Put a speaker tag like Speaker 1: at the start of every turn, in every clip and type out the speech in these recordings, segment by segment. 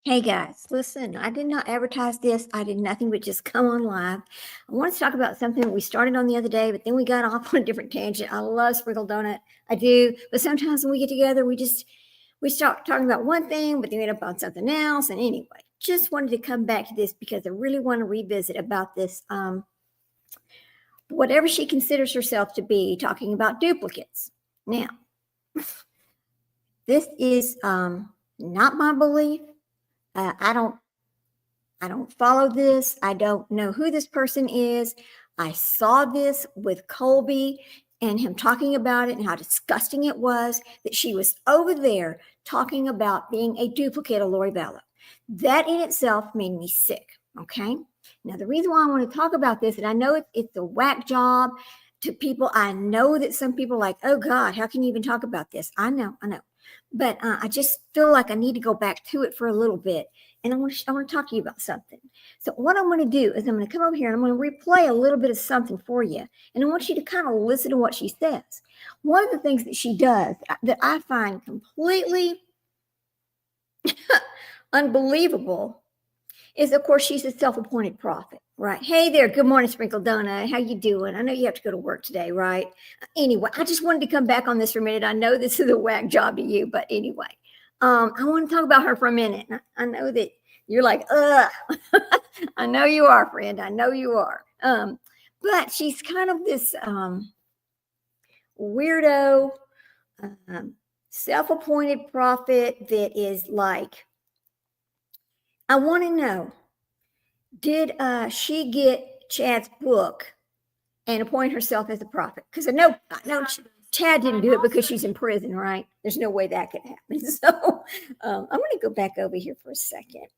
Speaker 1: Hey guys, listen, I did not advertise this. I did nothing but just come on live. I want to talk about something that we started on the other day, but then we got off on a different tangent. I love sprinkled donut. I do. But sometimes when we get together, we start talking about one thing, but then we end up on something else. And anyway, just wanted to come back to this because I really want to revisit about this, whatever she considers herself to be, talking about duplicates. Now, this is not my belief. I don't follow this. I don't know who this person is. I saw this with Colby and him talking about it and how disgusting it was that she was over there talking about being a duplicate of Lori Vallow. That in itself made me sick. Okay. Now, the reason why I want to talk about this, and I know it's a whack job to people. I know that some people are like, oh God, how can you even talk about this? I know. But I just feel like I need to go back to it for a little bit. And I want to talk to you about something. So what I'm going to do is I'm going to come over here and I'm going to replay a little bit of something for you. And I want you to kind of listen to what she says. One of the things that she does that I find completely unbelievable is, of course, she's a self-appointed prophet, right? Hey there, good morning, Sprinkled Donut. How you doing? I know you have to go to work today, right? Anyway, I just wanted to come back on this for a minute. I know this is a whack job to you, but anyway, I want to talk about her for a minute. I know that you're like, ugh. I know you are, friend. I know you are. But she's kind of this weirdo, self-appointed prophet that is like, I want to know, did she get Chad's book and appoint herself as a prophet? Because I know Chad didn't do it because she's in prison, right? There's no way that could happen. So I'm going to go back over here for a second.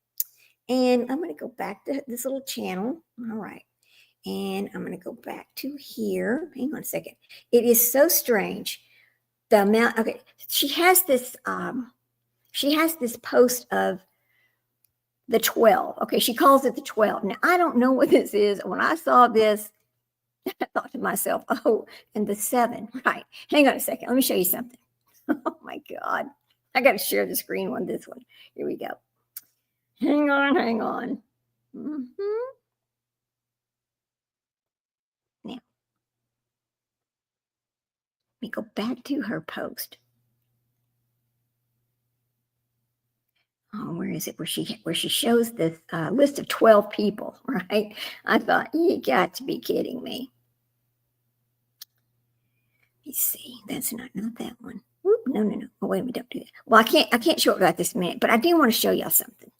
Speaker 1: And I'm going to go back to this little channel. All right. And I'm going to go back to here. Hang on a second. It is so strange. The amount, okay. She has this post of the 12. Okay, she calls it the 12. Now, I don't know what this is. When I saw this, I thought to myself, oh, and the 7, right. Hang on a second. Let me show you something. Oh, my God. I got to share the screen on this one. Here we go. Hang on. Mm-hmm. Now, let me go back to her post. Oh, where is it? Where she shows this list of 12 people, right? I thought, you got to be kidding me. Let me see. That's not that one. Oop, no. Oh, wait a minute, don't do that. Well, I can't show it right this minute, but I do want to show y'all something.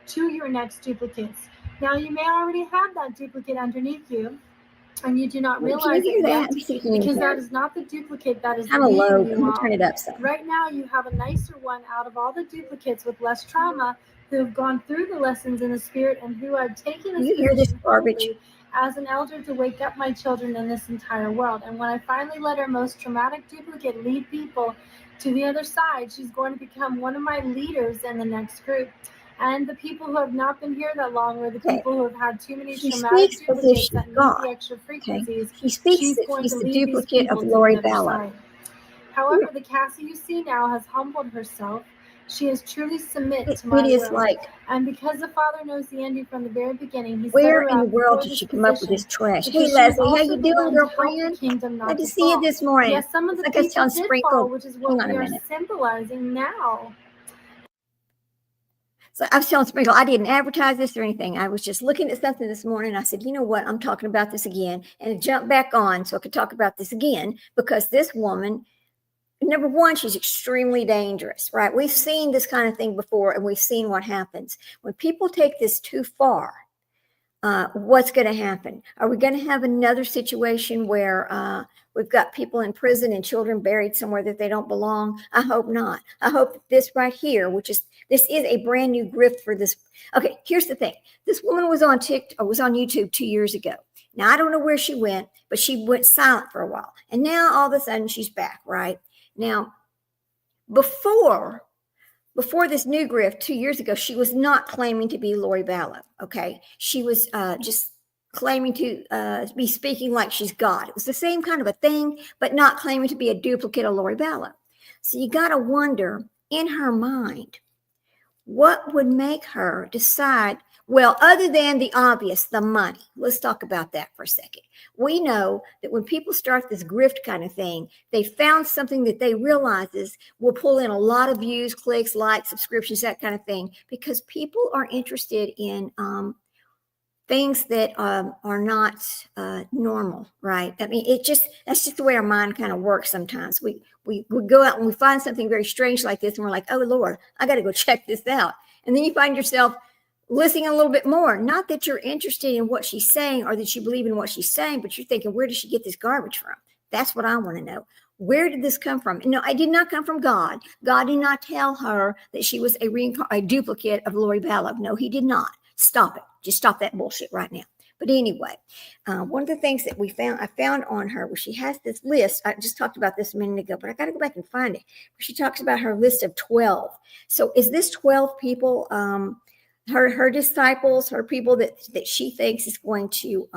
Speaker 2: To your next duplicates. Now, you may already have that duplicate underneath you, and you do not realize it yet, because that is not the duplicate that is
Speaker 1: kind of low.
Speaker 2: you
Speaker 1: Let me turn it up some.
Speaker 2: Right now, you have a nicer one out of all the duplicates with less trauma who have gone through the lessons in the spirit and who have taken this
Speaker 1: hear this garbage
Speaker 2: as an elder to wake up my children in this entire world. And when I finally let her most traumatic duplicate lead people to the other side, she's going to become one of my leaders in the next group. And the people who have not been here that long are the people who have had too many traumatic duplicates that need the extra frequencies.
Speaker 1: Okay. She speaks she's the duplicate of Lori Vallow.
Speaker 2: However, the Cassie you see now has humbled herself. She has truly submitted to my will.
Speaker 1: Like,
Speaker 2: and because the Father knows the ending from the very beginning, He's
Speaker 1: where in the world did she come up with this trash? Hey, Leslie, how you doing, girlfriend? Good to see you this morning.
Speaker 2: Yes, some of the people did fall, which is what we are symbolizing now.
Speaker 1: So I was telling Sprinkle, I didn't advertise this or anything. I was just looking at something this morning. I said, you know what? I'm talking about this again. And it jumped back on so I could talk about this again, because this woman, number one, she's extremely dangerous, right? We've seen this kind of thing before, and we've seen what happens. When people take this too far, what's going to happen? Are we going to have another situation where we've got people in prison and children buried somewhere that they don't belong? I hope not. I hope that this right here, this is a brand new grift for this. Okay, here's the thing. This woman was on YouTube 2 years ago. Now, I don't know where she went, but she went silent for a while. And now all of a sudden she's back, right? Now, before this new grift 2 years ago, she was not claiming to be Lori Vallow, okay? She was just claiming to be speaking like she's God. It was the same kind of a thing, but not claiming to be a duplicate of Lori Vallow. So you got to wonder, in her mind, What would make her decide? Well, other than the obvious, the money. Let's talk about that for a second. We know that when people start this grift kind of thing, they found something that they realizes will pull in a lot of views, clicks, likes, subscriptions, that kind of thing, because people are interested in things that are not normal, right? I mean, that's just the way our mind kind of works sometimes. We go out and we find something very strange like this, and we're like, oh, Lord, I got to go check this out. And then you find yourself listening a little bit more. Not that you're interested in what she's saying or that you believe in what she's saying, but you're thinking, where did she get this garbage from? That's what I want to know. Where did this come from? No, I did not come from God. God did not tell her that she was a duplicate of Lori Vallow. No, he did not. Stop it. Just stop that bullshit right now. But anyway, one of the things that I found on her, where she has this list. I just talked about this a minute ago, but I got to go back and find it. Where she talks about her list of 12. So is this 12 people, her disciples, her people that she thinks is going to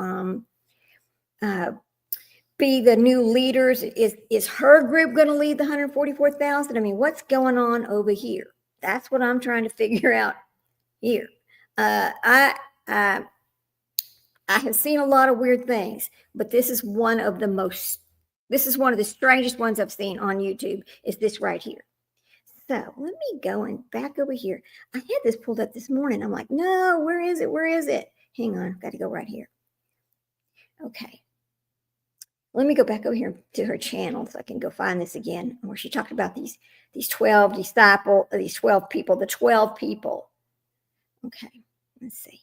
Speaker 1: be the new leaders? Is her group going to lead the 144,000? I mean, what's going on over here? That's what I'm trying to figure out here. I have seen a lot of weird things, but this is one of the strangest ones I've seen on YouTube, is this right here. So let me go and back over here. I had this pulled up this morning. I'm like, no, where is it? Where is it? Hang on, I've got to go right here. Okay. Let me go back over here to her channel so I can go find this again, where she talked about these 12 disciples, these 12 people, the 12 people. Okay, let's see.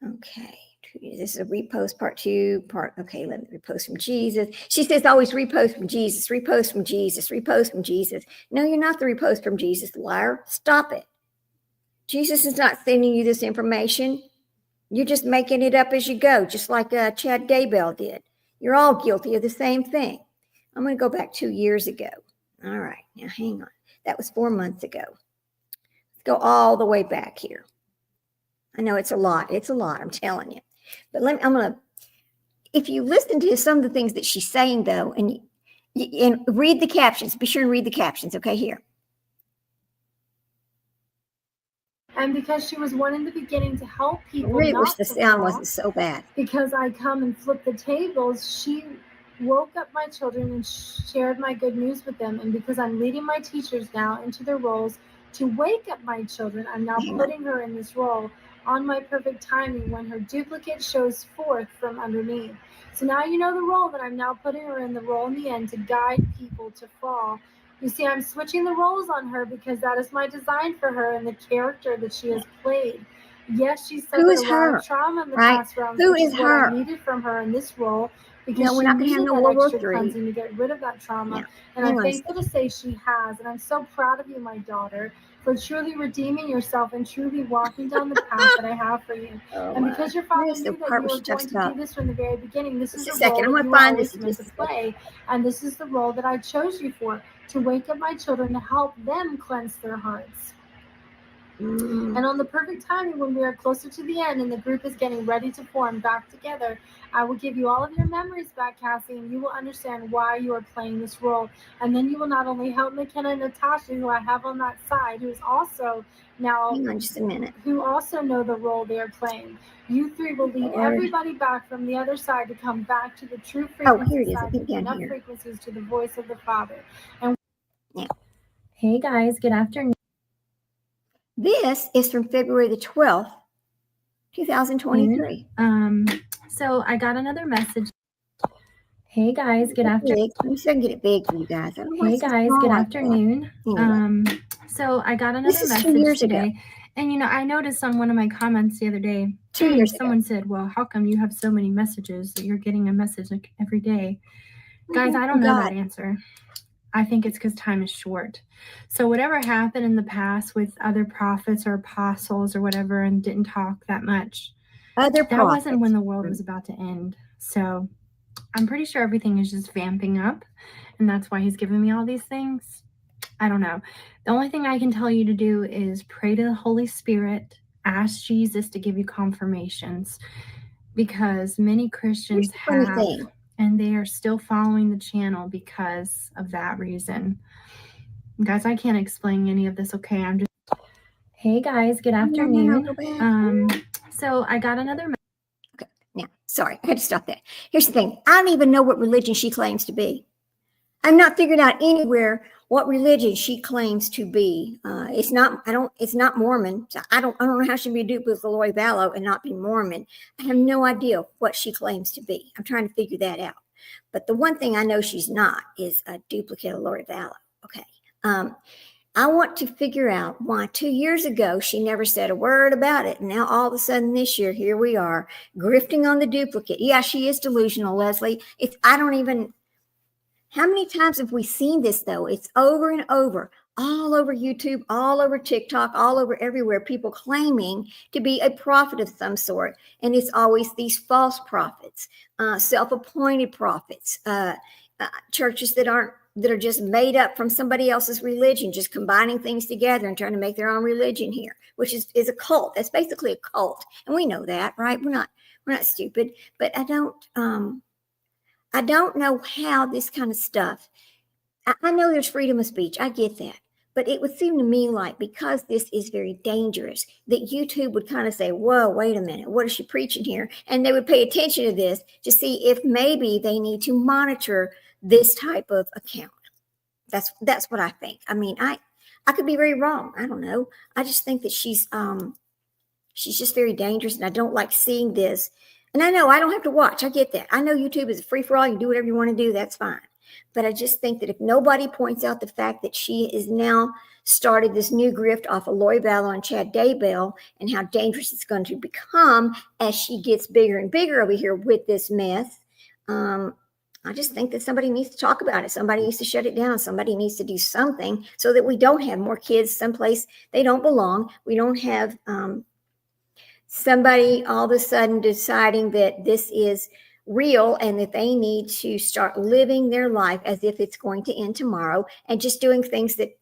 Speaker 1: Okay, this is a repost part 2. Okay, let me repost from Jesus. She says always repost from Jesus, repost from Jesus, repost from Jesus. No, you're not the repost from Jesus, liar. Stop it. Jesus is not sending you this information. You're just making it up as you go, just like Chad Daybell did. You're all guilty of the same thing. I'm going to go back 2 years ago. All right, now hang on. That was 4 months ago. Go all the way back here. I know it's a lot. It's a lot, I'm telling you. But if you listen to some of the things that she's saying, though, and read the captions, be sure and read the captions, okay, here.
Speaker 2: And because she was one in the beginning to help people.
Speaker 1: I really wish the sound wasn't so bad.
Speaker 2: Because I come and flip the tables, she woke up my children and shared my good news with them. And because I'm leading my teachers now into their roles to wake up my children, I'm now putting her in this role on my perfect timing when her duplicate shows forth from underneath. So now you know the role that I'm now putting her in, the role in the end to guide people to fall. You see, I'm switching the roles on her because that is my design for her and the character that she has played. Yes, she's suffered a lot of trauma in the past realms, which is what I needed from her in this role, because she needed that extra cleansing to get rid of that trauma. And I'm thankful to say she has. And I'm so proud of you, my daughter, for truly redeeming yourself and truly walking down the path that I have for you. And because your father knew that you were going to do this from the very beginning, this is the role that you were always meant to play. And this is the role that I chose you for, to wake up my children, to help them cleanse their hearts. And on the perfect timing, when we are closer to the end and the group is getting ready to form back together, I will give you all of your memories back, Cassie, and you will understand why you are playing this role. And then you will not only help McKenna and Natasha, who I have on that side, who is also now,
Speaker 1: hang on just a minute,
Speaker 2: who also know the role they are playing. You three will lead everybody back from the other side to come back to the true frequency side, enough frequencies to the voice of the Father. And hey guys, good afternoon.
Speaker 1: This is from February the 12th, 2023.
Speaker 2: So I got another message. Hey guys, good afternoon.
Speaker 1: Let me see if I can get it big for you guys.
Speaker 2: Hey guys, good afternoon. So I got another message today. And I noticed on one of my comments the other day,
Speaker 1: 2 years
Speaker 2: someone said, well, how come you have so many messages that you're getting a message like every day? Guys, I don't know that answer. I think it's because time is short. So whatever happened in the past with other prophets or apostles or whatever and didn't talk that much, that wasn't when the world was about to end. So I'm pretty sure everything is just vamping up, and that's why he's giving me all these things. I don't know. The only thing I can tell you to do is pray to the Holy Spirit, ask Jesus to give you confirmations, because many Christians have, and they are still following the channel because of that reason. Guys, I can't explain any of this, okay? Hey guys, good
Speaker 1: No,
Speaker 2: afternoon.
Speaker 1: go back.
Speaker 2: So I got another.
Speaker 1: Okay, now, sorry, I had to stop that. Here's the thing. I don't even know what religion she claims to be. I'm not figuring out anywhere what religion she claims to be. It's not. It's not Mormon. So I don't know how she be a duplicate of Lori Vallow and not be Mormon. I have no idea what she claims to be. I'm trying to figure that out. But the one thing I know she's not is a duplicate of Lori Vallow. Okay. I want to figure out why 2 years ago she never said a word about it. And now all of a sudden this year, here we are grifting on the duplicate. Yeah, she is delusional, Leslie. How many times have we seen this though? It's over and over, all over YouTube, all over TikTok, all over everywhere, people claiming to be a prophet of some sort. And it's always these false prophets, self-appointed prophets, churches that are just made up from somebody else's religion, just combining things together and trying to make their own religion here, which is a cult. That's basically a cult. And we know that, right? We're not stupid, but I don't know how this kind of stuff. I know there's freedom of speech. I get that. But it would seem to me like because this is very dangerous, that YouTube would kind of say, whoa, wait a minute, what is she preaching here? And they would pay attention to this to see if maybe they need to monitor this type of account. That's what I think. I mean, I could be very wrong. I don't know. I just think that she's just very dangerous, and I don't like seeing this. And I know I don't have to watch. I get that. I know YouTube is a free for all. You can do whatever you want to do. That's fine. But I just think that if nobody points out the fact that she is now started this new grift off of Lori Vallow and Chad Daybell and how dangerous it's going to become as she gets bigger and bigger over here with this mess, I just think that somebody needs to talk about it. Somebody needs to shut it down. Somebody needs to do something so that we don't have more kids someplace they don't belong. We don't have somebody all of a sudden deciding that this is real and that they need to start living their life as if it's going to end tomorrow and just doing things that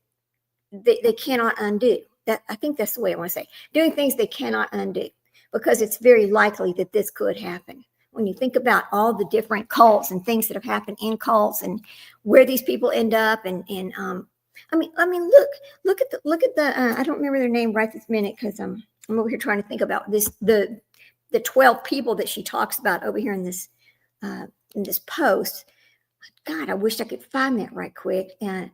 Speaker 1: they cannot undo. That I think that's the way I want to say. Doing things they cannot undo, because it's very likely that this could happen. When you think about all the different cults and things that have happened in cults and where these people end up, I mean, look at the I don't remember their name right this minute because I'm over here trying to think about this the 12 people that she talks about over here in this post. God, I wish I could find that right quick. And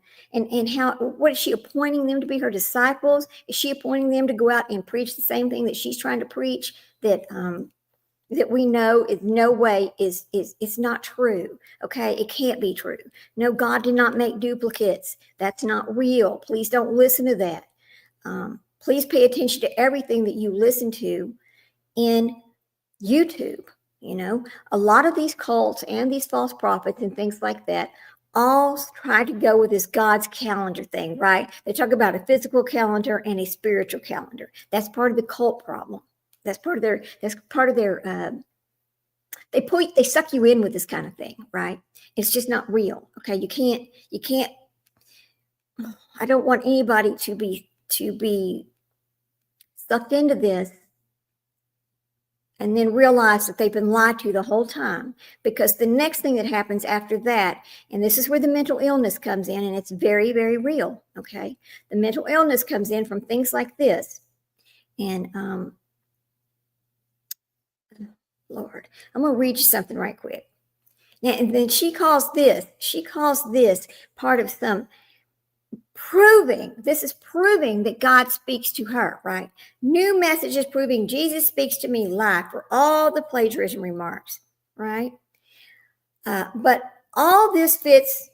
Speaker 1: how, what is she appointing them to be her disciples? Is she appointing them to go out and preach the same thing that she's trying to preach? That we know is no way is it's not true. Okay, it can't be true. No, God did not make duplicates. That's not real. Please don't listen to that. Please pay attention to everything that you listen to in YouTube. You know, a lot of these cults and these false prophets and things like that all try to go with this God's calendar thing, right? They talk about a physical calendar and a spiritual calendar. That's part of the cult problem. That's part of their they suck you in with this kind of thing, right? It's just not real. Okay. You can't, I don't want anybody to be sucked into this and then realize that they've been lied to the whole time, because the next thing that happens after that, and this is where the mental illness comes in, and it's very, very real. Okay. The mental illness comes in from things like this. And, Lord, I'm going to read you something right quick. Now, and then she calls this part of some proving that God speaks to her, right? New messages proving Jesus speaks to me live for all the plagiarism remarks, right? But all this fits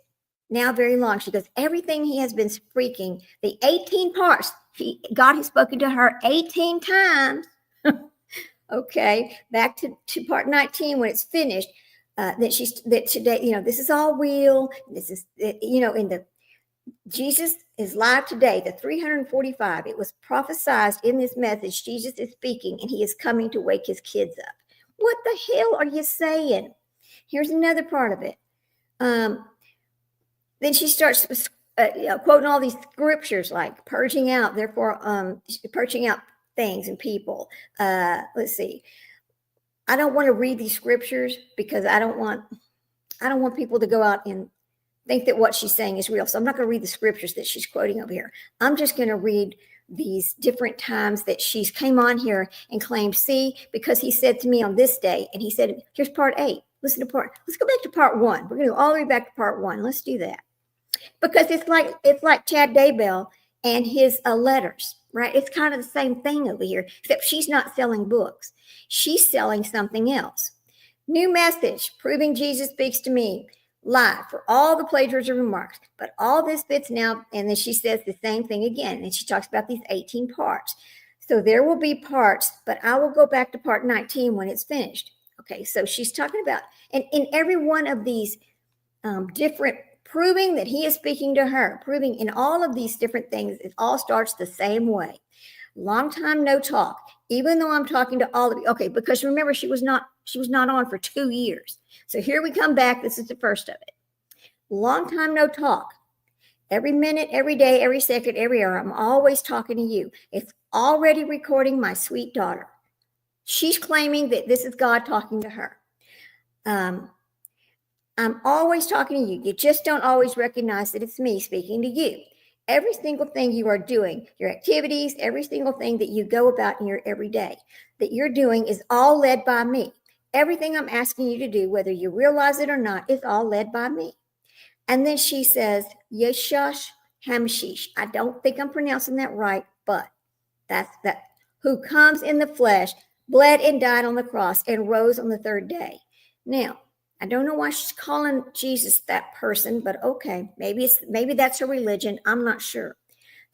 Speaker 1: now very long. She goes, everything he has been speaking, the 18 parts, God has spoken to her 18 times. Okay, back to part 19 when it's finished, that today, you know, this is all real. This is, you know, in the Jesus is live today, the 345. It was prophesied in this message. Jesus is speaking and he is coming to wake his kids up. What the hell are you saying? Here's another part of it. Then she starts quoting all these scriptures like purging out, therefore purging out things and people. Let's see. I don't want to read these scriptures because I don't want people to go out and think that what she's saying is real. So I'm not going to read the scriptures that she's quoting over here. I'm just going to read these different times that she's came on here and claimed, see, because he said to me on this day, and he said, here's part 8. Let's go back to part 1. We're going to go all the way back to part 1. Let's do that. Because it's like Chad Daybell and his letters, right? It's kind of the same thing over here, except she's not selling books. She's selling something else. New message, proving Jesus speaks to me. Live for all the plagiarism remarks, but all this fits now. And then she says the same thing again, and she talks about these 18 parts. So there will be parts, but I will go back to part 19 when it's finished. Okay, so she's talking about, and in every one of these different, proving that he is speaking to her, proving in all of these different things, it all starts the same way. Long time no talk, even though I'm talking to all of you. Okay, because remember, she was not on for 2 years. So here we come back. This is the first of it. Long time no talk. Every minute, every day, every second, every hour, I'm always talking to you. It's already recording my sweet daughter. She's claiming that this is God talking to her. I'm always talking to you. You just don't always recognize that it's me speaking to you. Every single thing you are doing, your activities, every single thing that you go about in your everyday that you're doing is all led by me. Everything I'm asking you to do, whether you realize it or not, is all led by me. And then she says, Yeshush Hamshish. I don't think I'm pronouncing that right, but that's that. Who comes in the flesh, bled and died on the cross, and rose on the 3rd day. Now, I don't know why she's calling Jesus that person, but okay, maybe that's her religion. I'm not sure.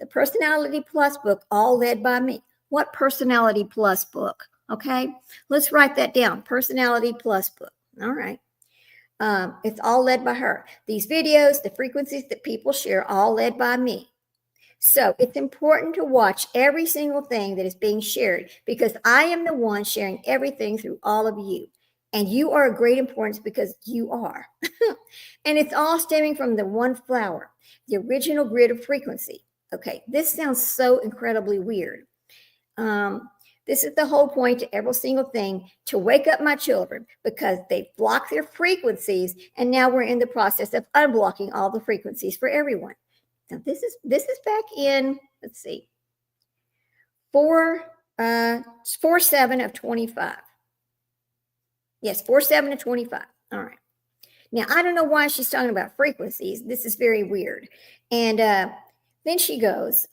Speaker 1: The Personality Plus book, all led by me. What Personality Plus book? Okay, let's write that down. Personality Plus book. All right. It's all led by her. These videos, the frequencies that people share, all led by me. So it's important to watch every single thing that is being shared because I am the one sharing everything through all of you. And you are of great importance because you are. And it's all stemming from the one flower, the original grid of frequency. Okay, this sounds so incredibly weird. This is the whole point to every single thing, to wake up my children because they block their frequencies. And now we're in the process of unblocking all the frequencies for everyone. Now this is back in, let's see, 4/7 of 25. Yes, 4/7 of 25. All right. Now, I don't know why she's talking about frequencies. This is very weird. And then she goes,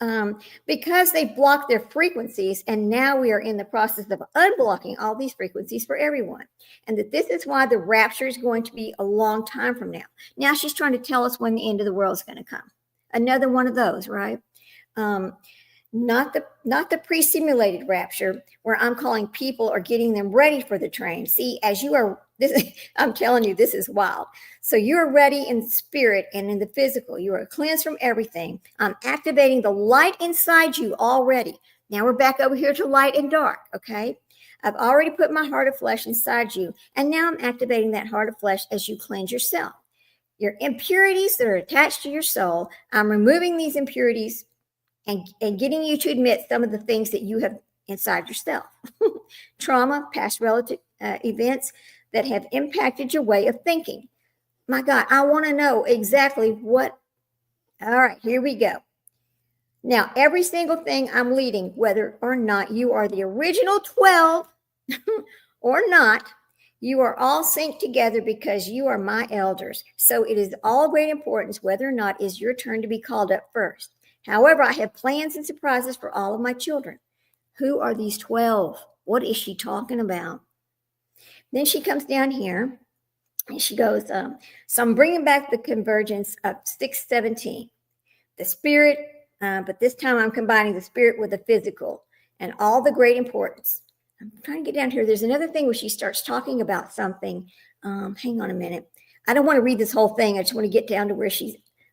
Speaker 1: because they blocked their frequencies, and now we are in the process of unblocking all these frequencies for everyone. And that this is why the rapture is going to be a long time from now. Now she's trying to tell us when the end of the world is going to come. Another one of those, right? Not the pre-simulated rapture where I'm calling people or getting them ready for the train. See, as you are, I'm telling you, this is wild. So you're ready in spirit and in the physical. You are cleansed from everything. I'm activating the light inside you already. Now we're back over here to light and dark, okay? I've already put my heart of flesh inside you, and now I'm activating that heart of flesh as you cleanse yourself. Your impurities that are attached to your soul, I'm removing these impurities and getting you to admit some of the things that you have inside yourself. Trauma, past relative events that have impacted your way of thinking. My God, I want to know exactly what. All right, here we go. Now, every single thing I'm leading, whether or not you are the original 12 or not, you are all synced together because you are my elders. So it is all great importance whether or not it's your turn to be called up first. However, I have plans and surprises for all of my children. Who are these 12? What is she talking about? Then she comes down here and she goes, so I'm bringing back the convergence of 617. The spirit, but this time I'm combining the spirit with the physical and all the great importance. I'm trying to get down here. There's another thing where she starts talking about something. Hang on a minute. I don't want to read this whole thing. I just want to get down to where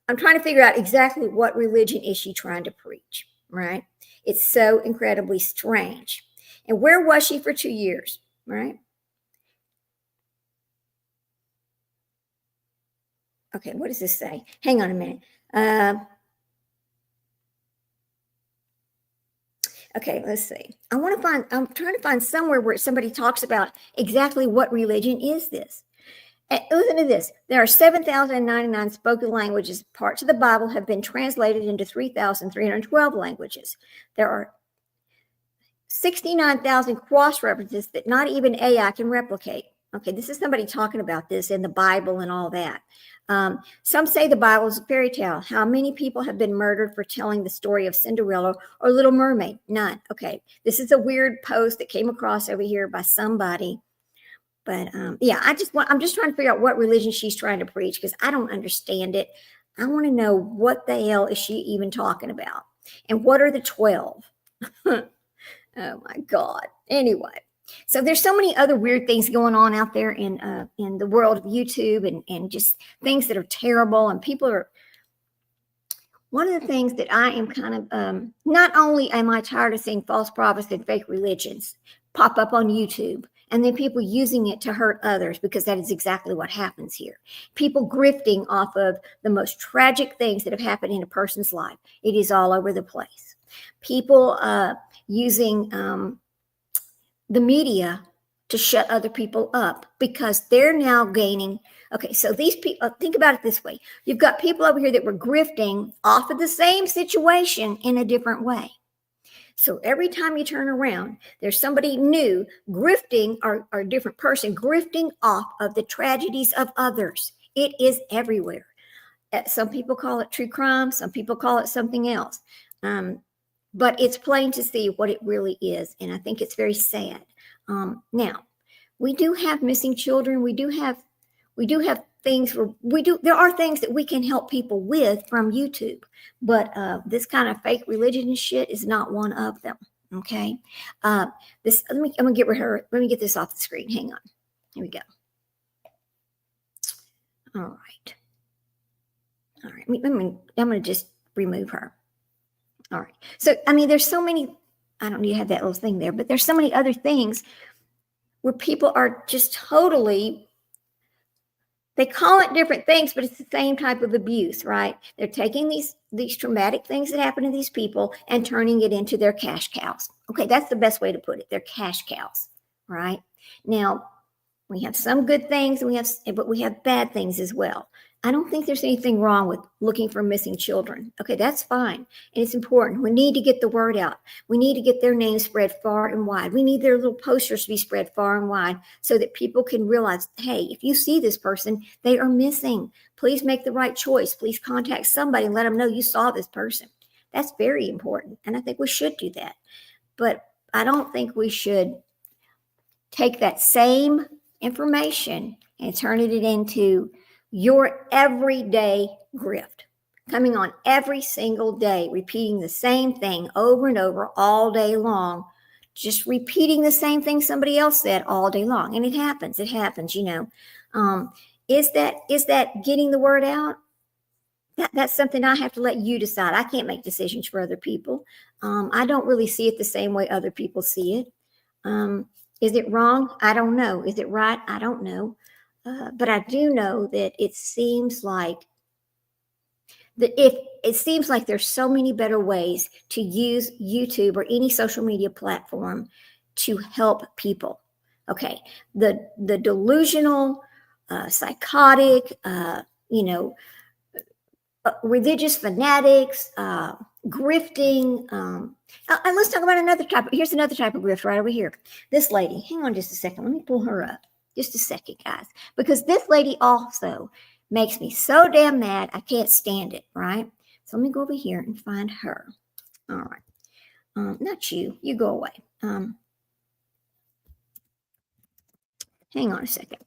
Speaker 1: I'm trying to figure out exactly what religion is she trying to preach, right? It's so incredibly strange. And where was she for 2 years, right? Okay, what does this say? Hang on a minute. Okay, let's see. I'm trying to find somewhere where somebody talks about exactly what religion is this. Listen to this. There are 7,099 spoken languages. Parts of the Bible have been translated into 3,312 languages. There are 69,000 cross references that not even AI can replicate. Okay, this is somebody talking about this in the Bible and all that. Some say the Bible is a fairy tale. How many people have been murdered for telling the story of Cinderella or Little Mermaid? None. Okay, this is a weird post that came across over here by somebody. But yeah, I'm just trying to figure out what religion she's trying to preach, because I don't understand it. I want to know, what the hell is she even talking about? And what are the 12? Oh my God. Anyway, so there's so many other weird things going on out there in the world of YouTube, and just things that are terrible. And people are, one of the things that I am kind of, not only am I tired of seeing false prophets and fake religions pop up on YouTube, and then people using it to hurt others, because that is exactly what happens here. People grifting off of the most tragic things that have happened in a person's life. It is all over the place. People using the media to shut other people up, because they're now gaining. Okay, so these people, think about it this way. You've got people over here that were grifting off of the same situation in a different way. So every time you turn around, there's somebody new grifting, or a different person grifting off of the tragedies of others. It is everywhere. Some people call it true crime. Some people call it something else. But it's plain to see what it really is. And I think it's very sad. Now, we do have missing children. We do have things where there are things that we can help people with from YouTube, but this kind of fake religion and shit is not one of them. Okay. I'm gonna get rid of her. Let me get this off the screen. Hang on. Here we go. All right. I'm gonna just remove her. All right. So, I mean, there's so many, I don't need to have that little thing there, but there's so many other things where people are just totally, they call it different things, but it's the same type of abuse, right? They're taking these traumatic things that happen to these people and turning it into their cash cows. Okay, that's the best way to put it. They're cash cows, right? Now, we have some good things, but we have bad things as well. I don't think there's anything wrong with looking for missing children. Okay, that's fine. And it's important. We need to get the word out. We need to get their names spread far and wide. We need their little posters to be spread far and wide so that people can realize, hey, if you see this person, they are missing. Please make the right choice. Please contact somebody and let them know you saw this person. That's very important. And I think we should do that. But I don't think we should take that same information and turn it into your everyday grift, coming on every single day, repeating the same thing over and over all day long, just repeating the same thing somebody else said all day long. And it happens, you know. Is that getting the word out? That's something I have to let you decide. I can't make decisions for other people. I don't really see it the same way other people see it. Is it wrong? I don't know. Is it right? I don't know. But I do know that it seems like there's so many better ways to use YouTube or any social media platform to help people. Okay, the delusional, psychotic, religious fanatics, grifting. And let's talk about another type. Here's another type of grift right over here. This lady. Hang on just a second. Let me pull her up. Just a second, guys, because this lady also makes me so damn mad. I can't stand it, right? So let me go over here and find her. All right. Not you. You go away. Hang on a second.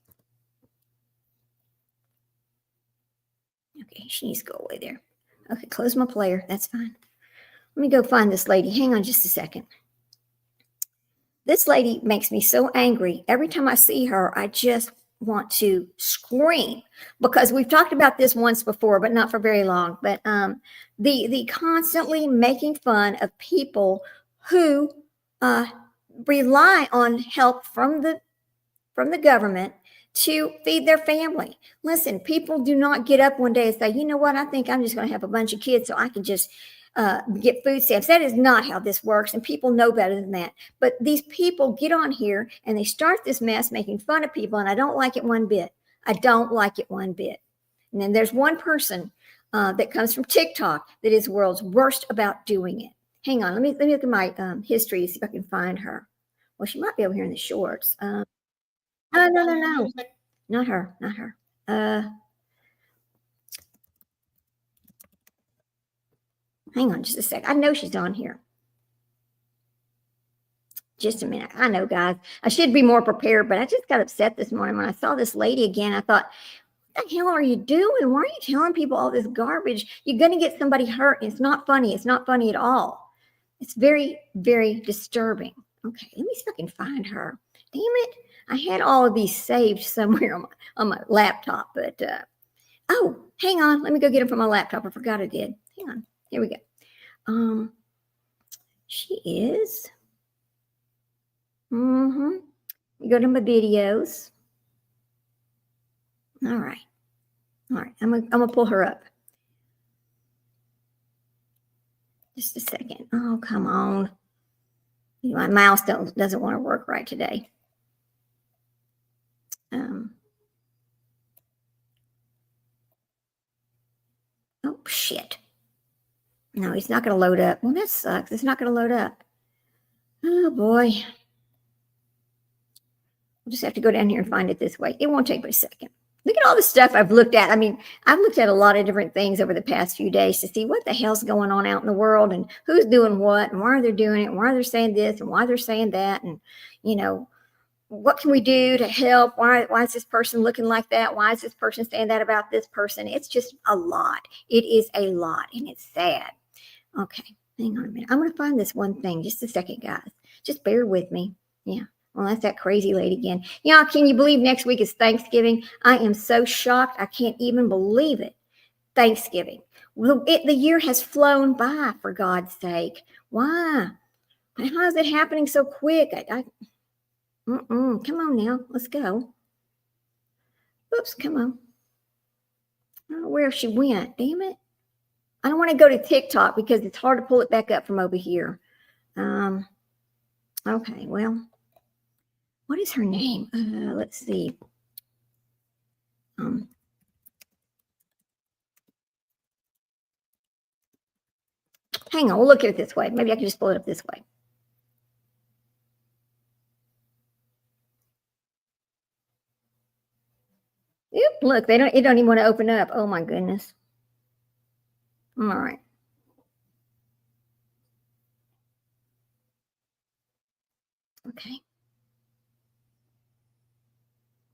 Speaker 1: Okay, she needs to go away there. Okay, close my player. That's fine. Let me go find this lady. Hang on just a second. This lady makes me so angry. Every time I see her, I just want to scream, because we've talked about this once before, but not for very long. But the constantly making fun of people who rely on help from the government to feed their family. Listen, people do not get up one day and say, you know what, I think I'm just going to have a bunch of kids so I can just get food stamps. That is not how this works, and people know better than that. But these people get on here and they start this mess making fun of people, and I don't like it one bit. I don't like it one bit. And then there's one person that comes from TikTok that is world's worst about doing it. Hang on, let me look at my history, see if I can find her. Well, she might be over here in the shorts. No, not her, not her. Hang on just a sec. I know she's on here. Just a minute. I know, guys. I should be more prepared, but I just got upset this morning when I saw this lady again. I thought, what the hell are you doing? Why are you telling people all this garbage? You're going to get somebody hurt. It's not funny. It's not funny at all. It's very, very disturbing. Okay, let me see if I can find her. Damn it. I had all of these saved somewhere on my laptop, but oh, hang on. Let me go get them from my laptop. I forgot I did. Hang on. Here we go. She is. You go to my videos. All right. I'm gonna pull her up. Just a second. Oh, come on. My mouse doesn't want to work right today. Oh shit. No, he's not going to load up. Well, that sucks. It's not going to load up. Oh boy. We'll just have to go down here and find it this way. It won't take but a second. Look at all the stuff I've looked at. I mean, I've looked at a lot of different things over the past few days to see what the hell's going on out in the world and who's doing what and why they're doing it and why they're saying this and why they're saying that. And, you know, what can we do to help? Why is this person looking like that? Why is this person saying that about this person? It's just a lot. It is a lot, and it's sad. Okay, hang on a minute. I'm going to find this one thing. Just a second, guys. Just bear with me. Yeah. Well, that's that crazy lady again. Y'all, can you believe next week is Thanksgiving? I am so shocked. I can't even believe it. Thanksgiving. Well, the year has flown by, for God's sake. Why? How is it happening so quick? Come on now. Let's go. Oops, come on. I don't know where she went. Damn it. I don't want to go to TikTok because it's hard to pull it back up from over here. Okay, well, what is her name? Let's see. Hang on, we'll look at it this way. Maybe I can just pull it up this way. Yep, look, it don't even want to open up. Oh my goodness. All right. Okay.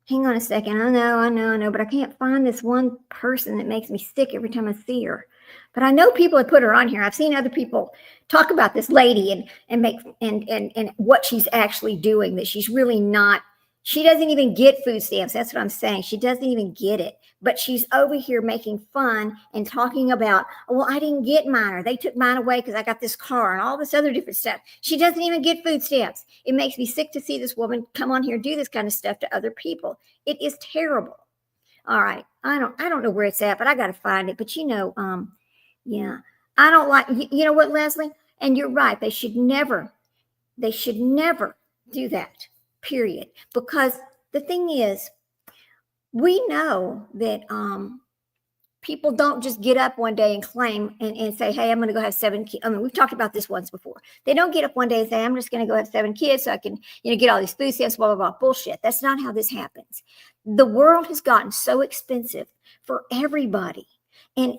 Speaker 1: Hang on a second. I know, but I can't find this one person that makes me sick every time I see her. But I know people have put her on here. I've seen other people talk about this lady and what she's actually doing, that she's really not. She doesn't even get food stamps. That's what I'm saying. She doesn't even get it. But she's over here making fun and talking about, oh, well, I didn't get mine, or they took mine away because I got this car and all this other different stuff. She doesn't even get food stamps. It makes me sick to see this woman come on here and do this kind of stuff to other people. It is terrible. All right. I don't know where it's at, but I got to find it. But yeah, I don't like, you know what, Leslie? And you're right. They should never do that, period. Because the thing is, we know that people don't just get up one day and claim and say, hey, I'm going to go have 7 kids. I mean, we've talked about this once before. They don't get up one day and say, I'm just going to go have 7 kids so I can, get all these food stamps, blah, blah, blah. Bullshit. That's not how this happens. The world has gotten so expensive for everybody. And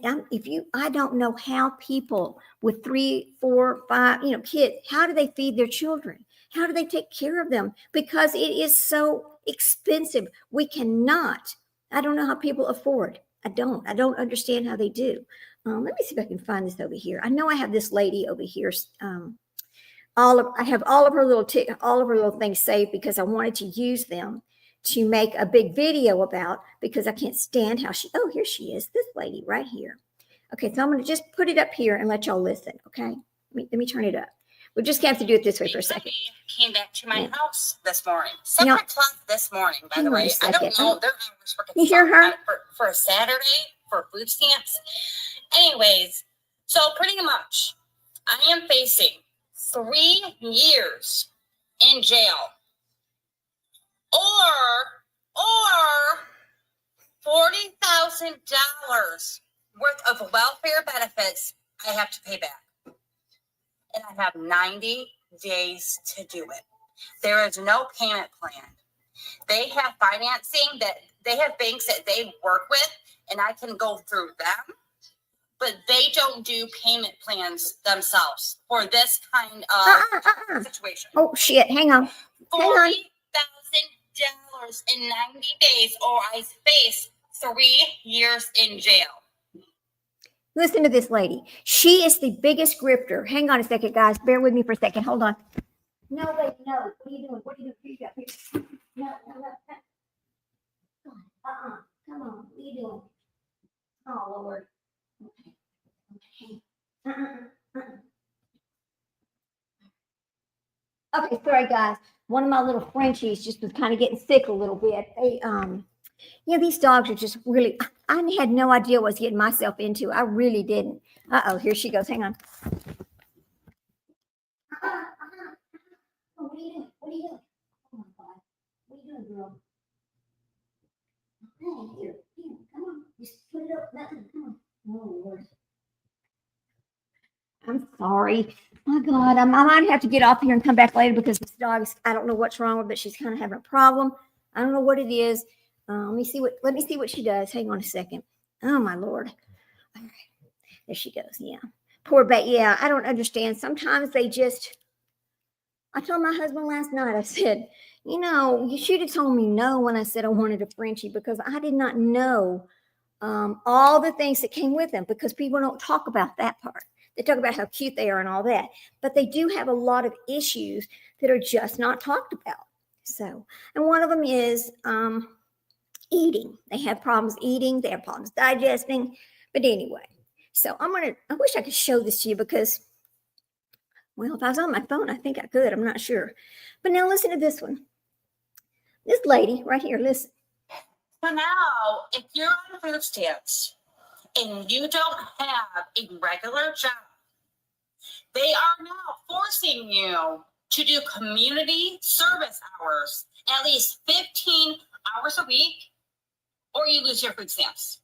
Speaker 1: I don't know how people with 3, 4, 5, kids, how do they feed their children? How do they take care of them? Because it is so expensive. We cannot. I don't know how people afford. I don't understand how they do. Let me see if I can find this over here. I know I have this lady over here. I have all of her little things saved because I wanted to use them to make a big video about, because I can't stand how here she is, this lady right here. Okay, so I'm going to just put it up here and let y'all listen, okay? Let me turn it up. We just have to do it this way for a second.
Speaker 3: Came back to my house this morning. 7 o'clock this morning, by the way. I don't know. They're
Speaker 1: you hear her?
Speaker 3: For a Saturday for food stamps. Anyways, so pretty much I am facing 3 years in jail. Or worth of welfare benefits I have to pay back. And I have 90 days to do it. There is no payment plan. They have financing that they have banks that they work with, and I can go through them, but they don't do payment plans themselves for this kind of situation.
Speaker 1: Oh, shit. Hang on.
Speaker 3: $40,000 in 90 days, or I face 3 years in jail.
Speaker 1: Listen to this lady. She is the biggest grifter. Hang on a second, guys. Bear with me for a second. Hold on. No, wait, no. What are you doing? What are you doing? Here. No. Come on. What are you doing? Oh, Lord. Okay, sorry, guys. One of my little Frenchies just was kind of getting sick a little bit. They, these dogs are just really, I had no idea what I was getting myself into. I really didn't. Uh-oh, here she goes. Hang on. What are you doing? What are you doing? Oh, my God. What are you doing, girl? Here, come on. Just put it up. Nothing. Come on. Oh, Lord. I'm sorry. My God, I might have to get off here and come back later because this dog is, I don't know what's wrong with her, but she's kind of having a problem. I don't know what it is. Let me see what she does. Hang on a second. Oh, my Lord. All right. There she goes. Yeah. Poor baby. Yeah, I don't understand. Sometimes they just, I told my husband last night, I said, you should have told me no when I said I wanted a Frenchie, because I did not know all the things that came with them, because people don't talk about that part. They talk about how cute they are and all that, but they do have a lot of issues that are just not talked about. So, and one of them is eating. They have problems eating. They have problems digesting. But anyway, so I wish I could show this to you because, well, if I was on my phone, I think I could. I'm not sure. But now listen to this one. This lady right here, listen.
Speaker 3: So now, if you're on food stamps and you don't have a regular job, they are now forcing you to do community service hours, at least 15 hours a week, or you lose your food stamps.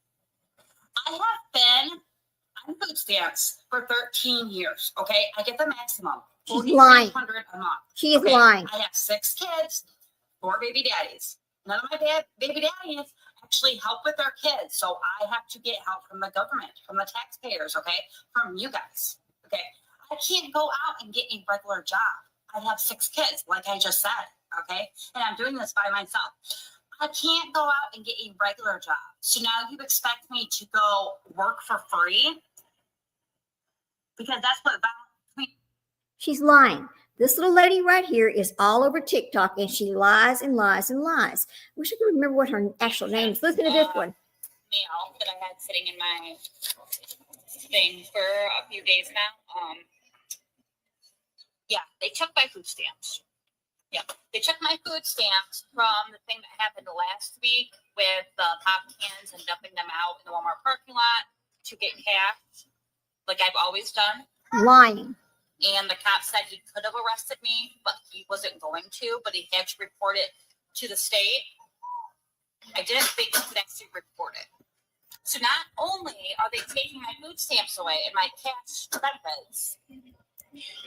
Speaker 3: I have been on food stamps for 13 years, okay? I get the maximum.
Speaker 1: She's lying.
Speaker 3: $4,300 a month.
Speaker 1: She is lying.
Speaker 3: I have 6 kids, 4 baby daddies. None of my baby daddies actually help with their kids, so I have to get help from the government, from the taxpayers, okay? From you guys, okay? I can't go out and get a regular job. I have 6 kids, like I just said, okay? And I'm doing this by myself. I can't go out and get a regular job. So now you expect me to go work for free? Because that's what
Speaker 1: she's lying. This little lady right here is all over TikTok, and she lies and lies and lies. I wish I could remember what her actual name is. Listen to this one.
Speaker 3: Mail that I had sitting in my thing for a few days now. Yeah, they took my food stamps. Yeah, they took my food stamps from the thing that happened last week with the pop cans and dumping them out in the Walmart parking lot to get cash, like I've always done.
Speaker 1: Lying.
Speaker 3: And the cop said he could have arrested me, but he wasn't going to, but he had to report it to the state. I didn't think he could actually report it. So not only are they taking my food stamps away and my cash benefits,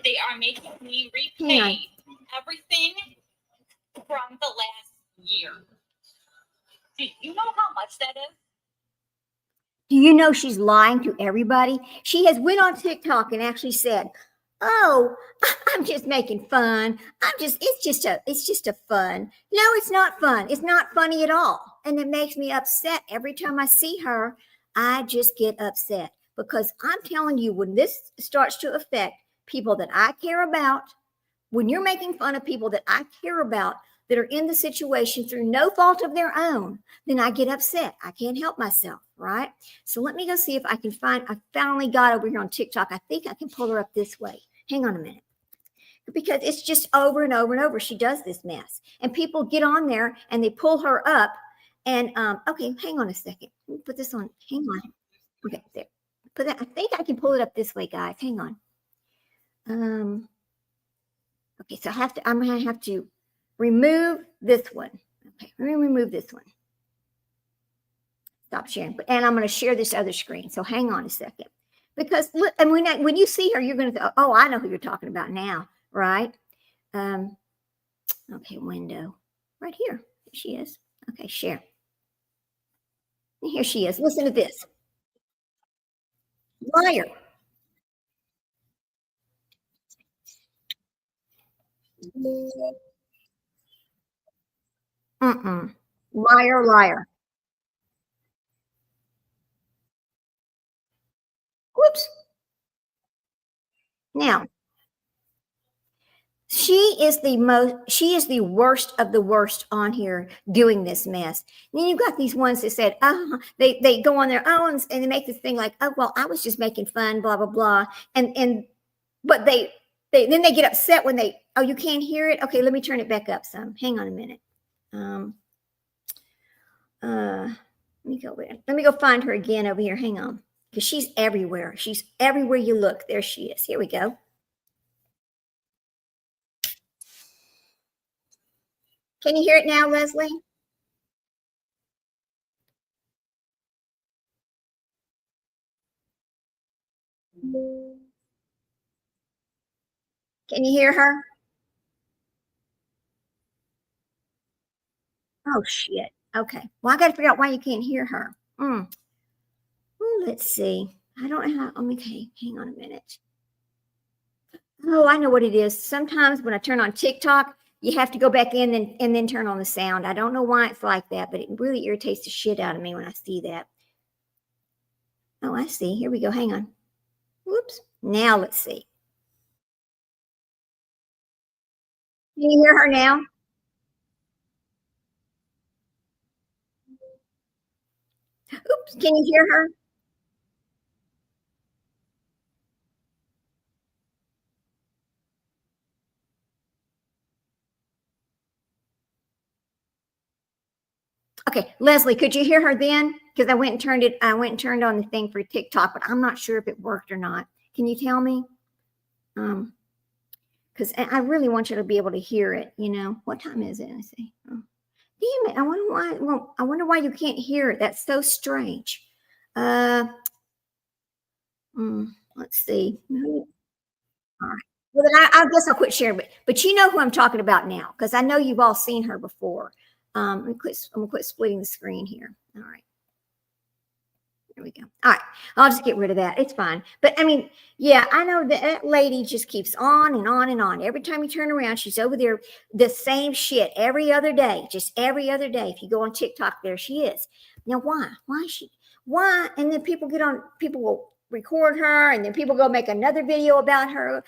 Speaker 3: they are making me repay everything from the last year. Do you know how much that is?
Speaker 1: Do you know she's lying to everybody? She has went on TikTok and actually said, "Oh, I'm just making fun. It's just a fun." No, it's not fun. It's not funny at all. And it makes me upset every time I see her. I just get upset because I'm telling you, when this starts to affect people that I care about, when you're making fun of people that I care about that are in the situation through no fault of their own, then I get upset. I can't help myself, right? So let me go see if I can I finally got over here on TikTok. I think I can pull her up this way. Hang on a minute. Because it's just over and over and over. She does this mess. And people get on there and they pull her up. And, okay, hang on a second. Let me put this on. Hang on. Okay, there. Put that. I think I can pull it up this way, guys. Hang on. Okay, so I'm going to have to remove this one. Okay, let me remove this one. Stop sharing. And I'm going to share this other screen. So hang on a second. Because look, and when you see her, you're going to think, oh, I know who you're talking about now, right? Okay, window. Right here. Here she is. Okay, share. And here she is. Listen to this. Liar. Mm-mm. Liar, liar. Whoops. Now, she is the worst of the worst on here doing this mess. And then you've got these ones that said, oh, they go on their own and they make this thing like, oh, well, I was just making fun, blah, blah, blah. But then they get upset when oh, you can't hear it. Okay, let me turn it back up some. Hang on a minute. Let me go find her again over here. Hang on. Because she's everywhere. She's everywhere you look. There she is. Here we go. Can you hear it now, Leslie? Can you hear her? Oh, shit. Okay. Well, I got to figure out why you can't hear her. Let's see. I don't know how. Okay, hang on a minute. Oh, I know what it is. Sometimes when I turn on TikTok, you have to go back in and then turn on the sound. I don't know why it's like that, but it really irritates the shit out of me when I see that. Oh, I see. Here we go. Hang on. Whoops. Now let's see. Can you hear her now? Oops. Can you hear her? Okay, Leslie, could you hear her then? Because I went and turned on the thing for TikTok, but I'm not sure if it worked or not. Can you tell me? Because I really want you to be able to hear it. You know, what time is it? Let's see. Oh, damn it! I wonder why. Well, I wonder why you can't hear it. That's so strange. Let's see. All right. Well, then I guess I'll quit sharing. But you know who I'm talking about now, because I know you've all seen her before. I'm gonna quit splitting the screen here. All right. There we go. All right. I'll just get rid of that. It's fine. But I mean, yeah, I know that lady just keeps on and on and on. Every time you turn around, she's over there, the same shit every other day, just every other day. If you go on TikTok, there she is. Now, why? Why is she? Why? And then people will record her, and then people go make another video about her,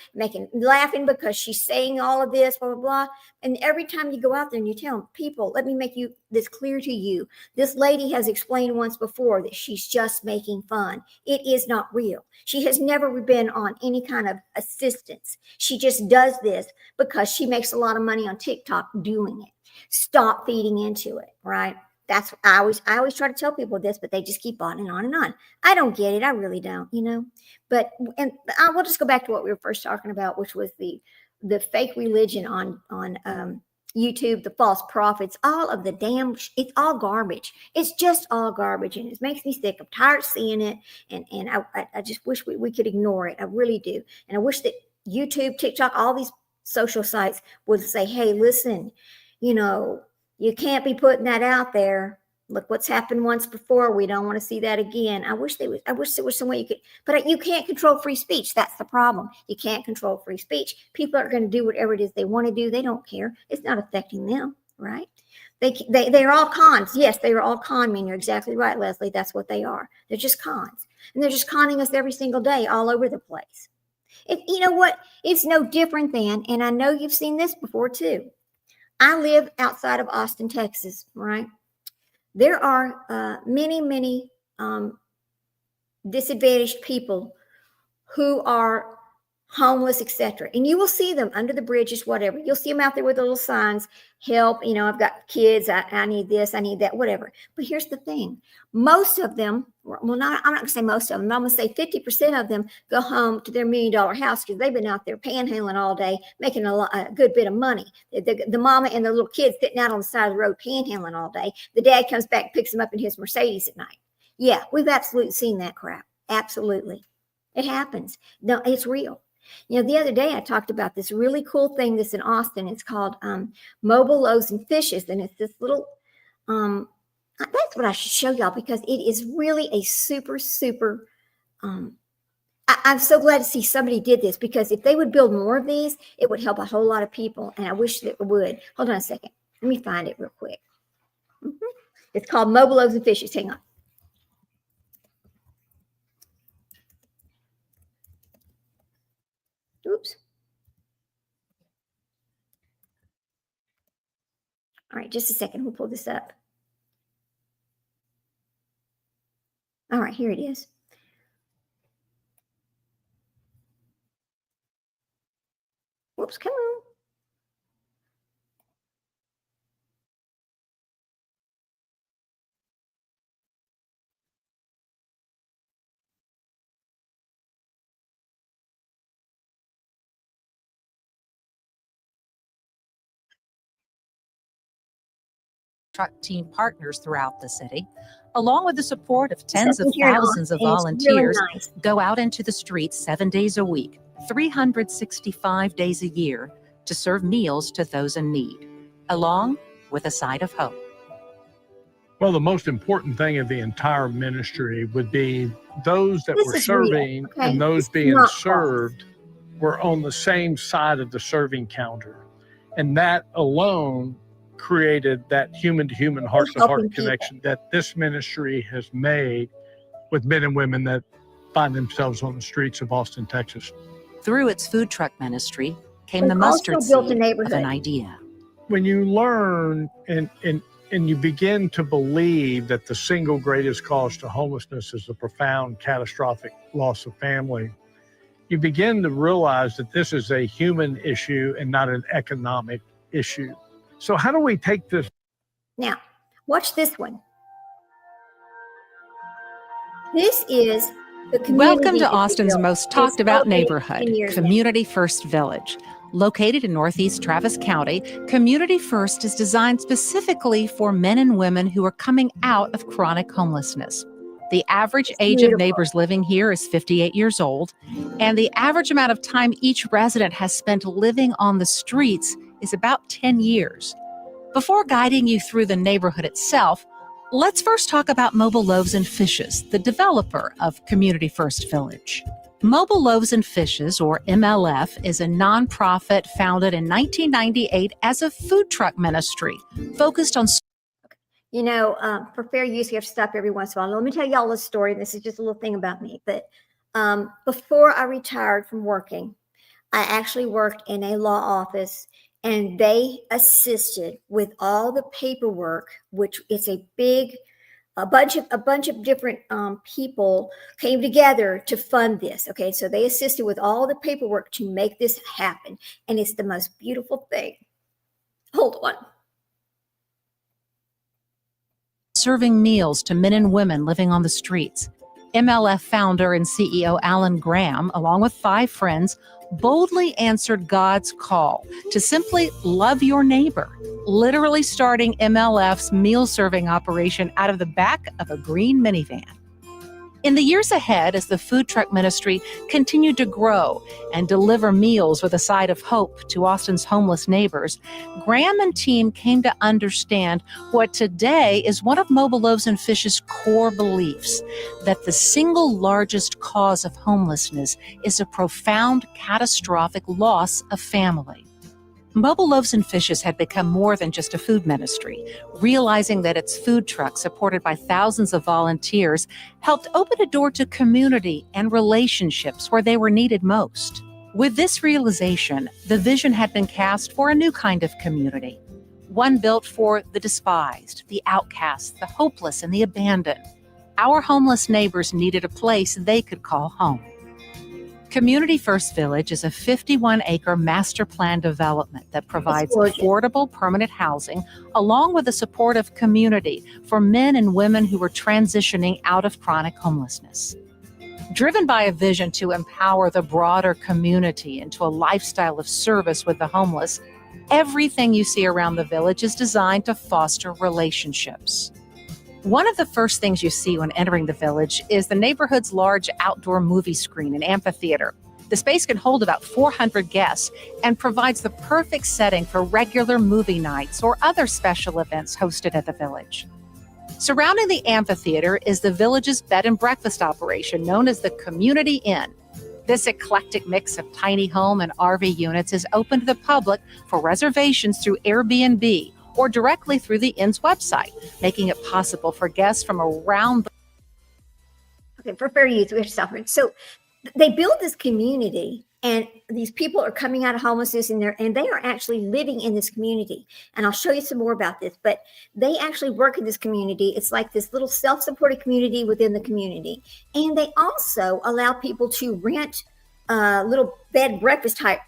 Speaker 1: laughing because she's saying all of this, blah, blah, blah. And every time you go out there and you tell them, people, let me make this clear to you. This lady has explained once before that she's just making fun. It is not real. She has never been on any kind of assistance. She just does this because she makes a lot of money on TikTok doing it. Stop feeding into it, right? That's I always try to tell people this, but they just keep on and on and on. I don't get it. I really don't, you know. But I will just go back to what we were first talking about, which was the fake religion on YouTube, the false prophets, all of the damn. It's all garbage. It's just all garbage, and it makes me sick. I'm tired of seeing it, and I just wish we could ignore it. I really do, and I wish that YouTube, TikTok, all these social sites would say, "Hey, listen, you know." You can't be putting that out there. Look what's happened once before. We don't want to see that again. I wish there was some way you could, but you can't control free speech. That's the problem. You can't control free speech. People are going to do whatever it is they want to do. They don't care. It's not affecting them, right? They're all cons. Yes, they are all con men. You're exactly right, Leslie. That's what they are. They're just cons. And they're just conning us every single day all over the place. You know what? It's no different than, and I know you've seen this before too. I live outside of Austin, Texas, right? There are many disadvantaged people who are homeless, etc. And you will see them under the bridges, whatever. You'll see them out there with little signs, help, you know, I've got kids, I need this, I need that, whatever. But here's the thing. Most of them, I'm not going to say most of them, I'm going to say 50% of them go home to their $1 million house because they've been out there panhandling all day, making a good bit of money. The mama and the little kids sitting out on the side of the road panhandling all day. The dad comes back, picks them up in his Mercedes at night. Yeah, we've absolutely seen that crap. Absolutely. It happens. No, it's real. You know, the other day I talked about this really cool thing that's in Austin. It's called Mobile Loaves and Fishes. And it's this little, that's what I should show y'all because it is really a super, super, I'm so glad to see somebody did this because if they would build more of these, it would help a whole lot of people. And I wish that it would. Hold on a second. Let me find it real quick. It's called Mobile Loaves and Fishes. Hang on. Oops. All right, just a second. We'll pull this up. All right, here it is. Whoops, come on.
Speaker 4: Truck team partners throughout the city, along with the support of tens of thousands of volunteers,
Speaker 1: really nice.
Speaker 4: go out into the streets 7 days a week, 365 days a year to serve meals to those in need, along with a side of hope.
Speaker 5: Well, the most important thing of the entire ministry would be those that were serving and those being served were on the same side of the serving counter. And that alone created that human-to-human, heart-to-heart connection that this ministry has made with men and women that find themselves on the streets of Austin, Texas.
Speaker 4: Through its food truck ministry came the mustard seed of an idea.
Speaker 5: When you learn and you begin to believe that the single greatest cause to homelessness is the profound catastrophic loss of family, you begin to realize that this is a human issue and not an economic issue. So how do we take this?
Speaker 1: Now, watch this one. This is the community.
Speaker 4: Welcome to Austin's most talked about neighborhood, Community First Village. Located in Northeast Travis County, Community First is designed specifically for men and women who are coming out of chronic homelessness. The average age of neighbors living here is 58 years old, and the average amount of time each resident has spent living on the streets is about 10 years. Before guiding you through the neighborhood itself, let's first talk about Mobile Loaves and Fishes, the developer of Community First Village. Mobile Loaves and Fishes, or MLF, is a nonprofit founded in 1998 as a food truck ministry focused on...
Speaker 1: You know, for fair use, you have to stop every once in a while. Let me tell y'all a story. This is just a little thing about me. But before I retired from working, I actually worked in a law office, and they assisted with all the paperwork, which is a bunch of different people came together to fund this. Okay, so they assisted with all the paperwork to make this happen, and it's the most beautiful thing. Hold on.
Speaker 4: Serving meals to men and women living on the streets. MLF founder and CEO Alan Graham, along with 5 friends, boldly answered God's call to simply love your neighbor, literally starting MLF's meal serving operation out of the back of a green minivan. In the years ahead, as the food truck ministry continued to grow and deliver meals with a side of hope to Austin's homeless neighbors, Graham and team came to understand what today is one of Mobile Loaves and Fish's core beliefs, that the single largest cause of homelessness is a profound, catastrophic loss of family. Mobile Loaves and Fishes had become more than just a food ministry, realizing that its food truck, supported by thousands of volunteers, helped open a door to community and relationships where they were needed most. With this realization, the vision had been cast for a new kind of community, one built for the despised, the outcast, the hopeless, and the abandoned. Our homeless neighbors needed a place they could call home. Community First Village is a 51-acre master plan development that provides affordable permanent housing along with the supportive community for men and women who are transitioning out of chronic homelessness. Driven by a vision to empower the broader community into a lifestyle of service with the homeless, everything you see around the village is designed to foster relationships. One of the first things you see when entering the village is the neighborhood's large outdoor movie screen and amphitheater. The space can hold about 400 guests and provides the perfect setting for regular movie nights or other special events hosted at the village. Surrounding the amphitheater is the village's bed and breakfast operation known as the Community Inn. This eclectic mix of tiny home and RV units is open to the public for reservations through Airbnb or directly through the inn's website, making it possible for guests from around the...
Speaker 1: Okay, for fair use, we have to stop here. So they build this community, and these people are coming out of homelessness and they are actually living in this community. And I'll show you some more about this, but they actually work in this community. It's like this little self-supported community within the community. And they also allow people to rent little bed and breakfast type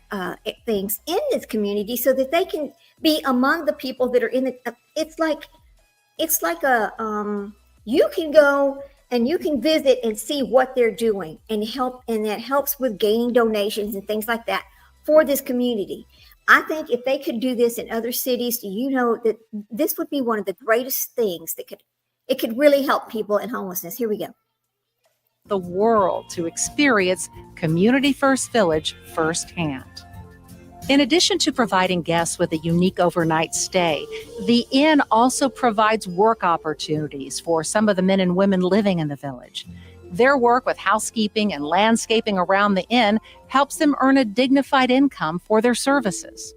Speaker 1: things in this community so that they can be among the people that are in the, it's like a, you can go and you can visit and see what they're doing and help, and that helps with gaining donations and things like that for this community. I think if they could do this in other cities, do you know that this would be one of the greatest things that it could really help people in homelessness. Here we go.
Speaker 4: The world to experience Community First Village firsthand. In addition to providing guests with a unique overnight stay, the inn also provides work opportunities for some of the men and women living in the village. Their work with housekeeping and landscaping around the inn helps them earn a dignified income for their services.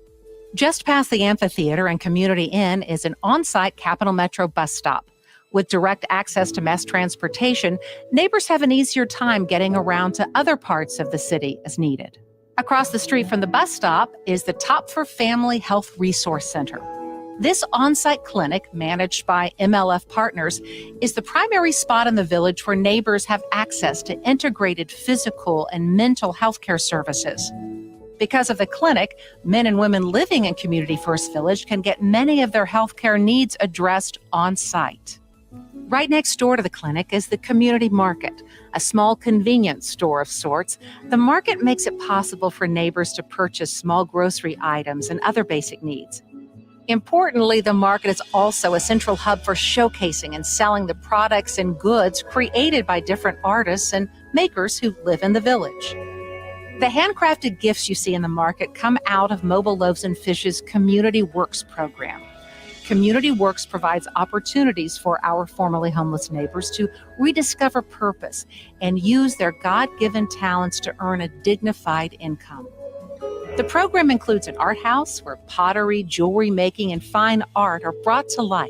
Speaker 4: Just past the amphitheater and Community Inn is an on-site Capital Metro bus stop. With direct access to mass transportation, neighbors have an easier time getting around to other parts of the city as needed. Across the street from the bus stop is the Top for Family Health Resource Center. This on-site clinic, managed by MLF Partners, is the primary spot in the village where neighbors have access to integrated physical and mental health care services. Because of the clinic, men and women living in Community First Village can get many of their health care needs addressed on-site. Right next door to the clinic is the community market, a small convenience store of sorts. The market makes it possible for neighbors to purchase small grocery items and other basic needs. Importantly, the market is also a central hub for showcasing and selling the products and goods created by different artists and makers who live in the village. The handcrafted gifts you see in the market come out of Mobile Loaves and Fish's Community Works program. Community Works provides opportunities for our formerly homeless neighbors to rediscover purpose and use their God-given talents to earn a dignified income. The program includes an art house where pottery, jewelry making, and fine art are brought to life,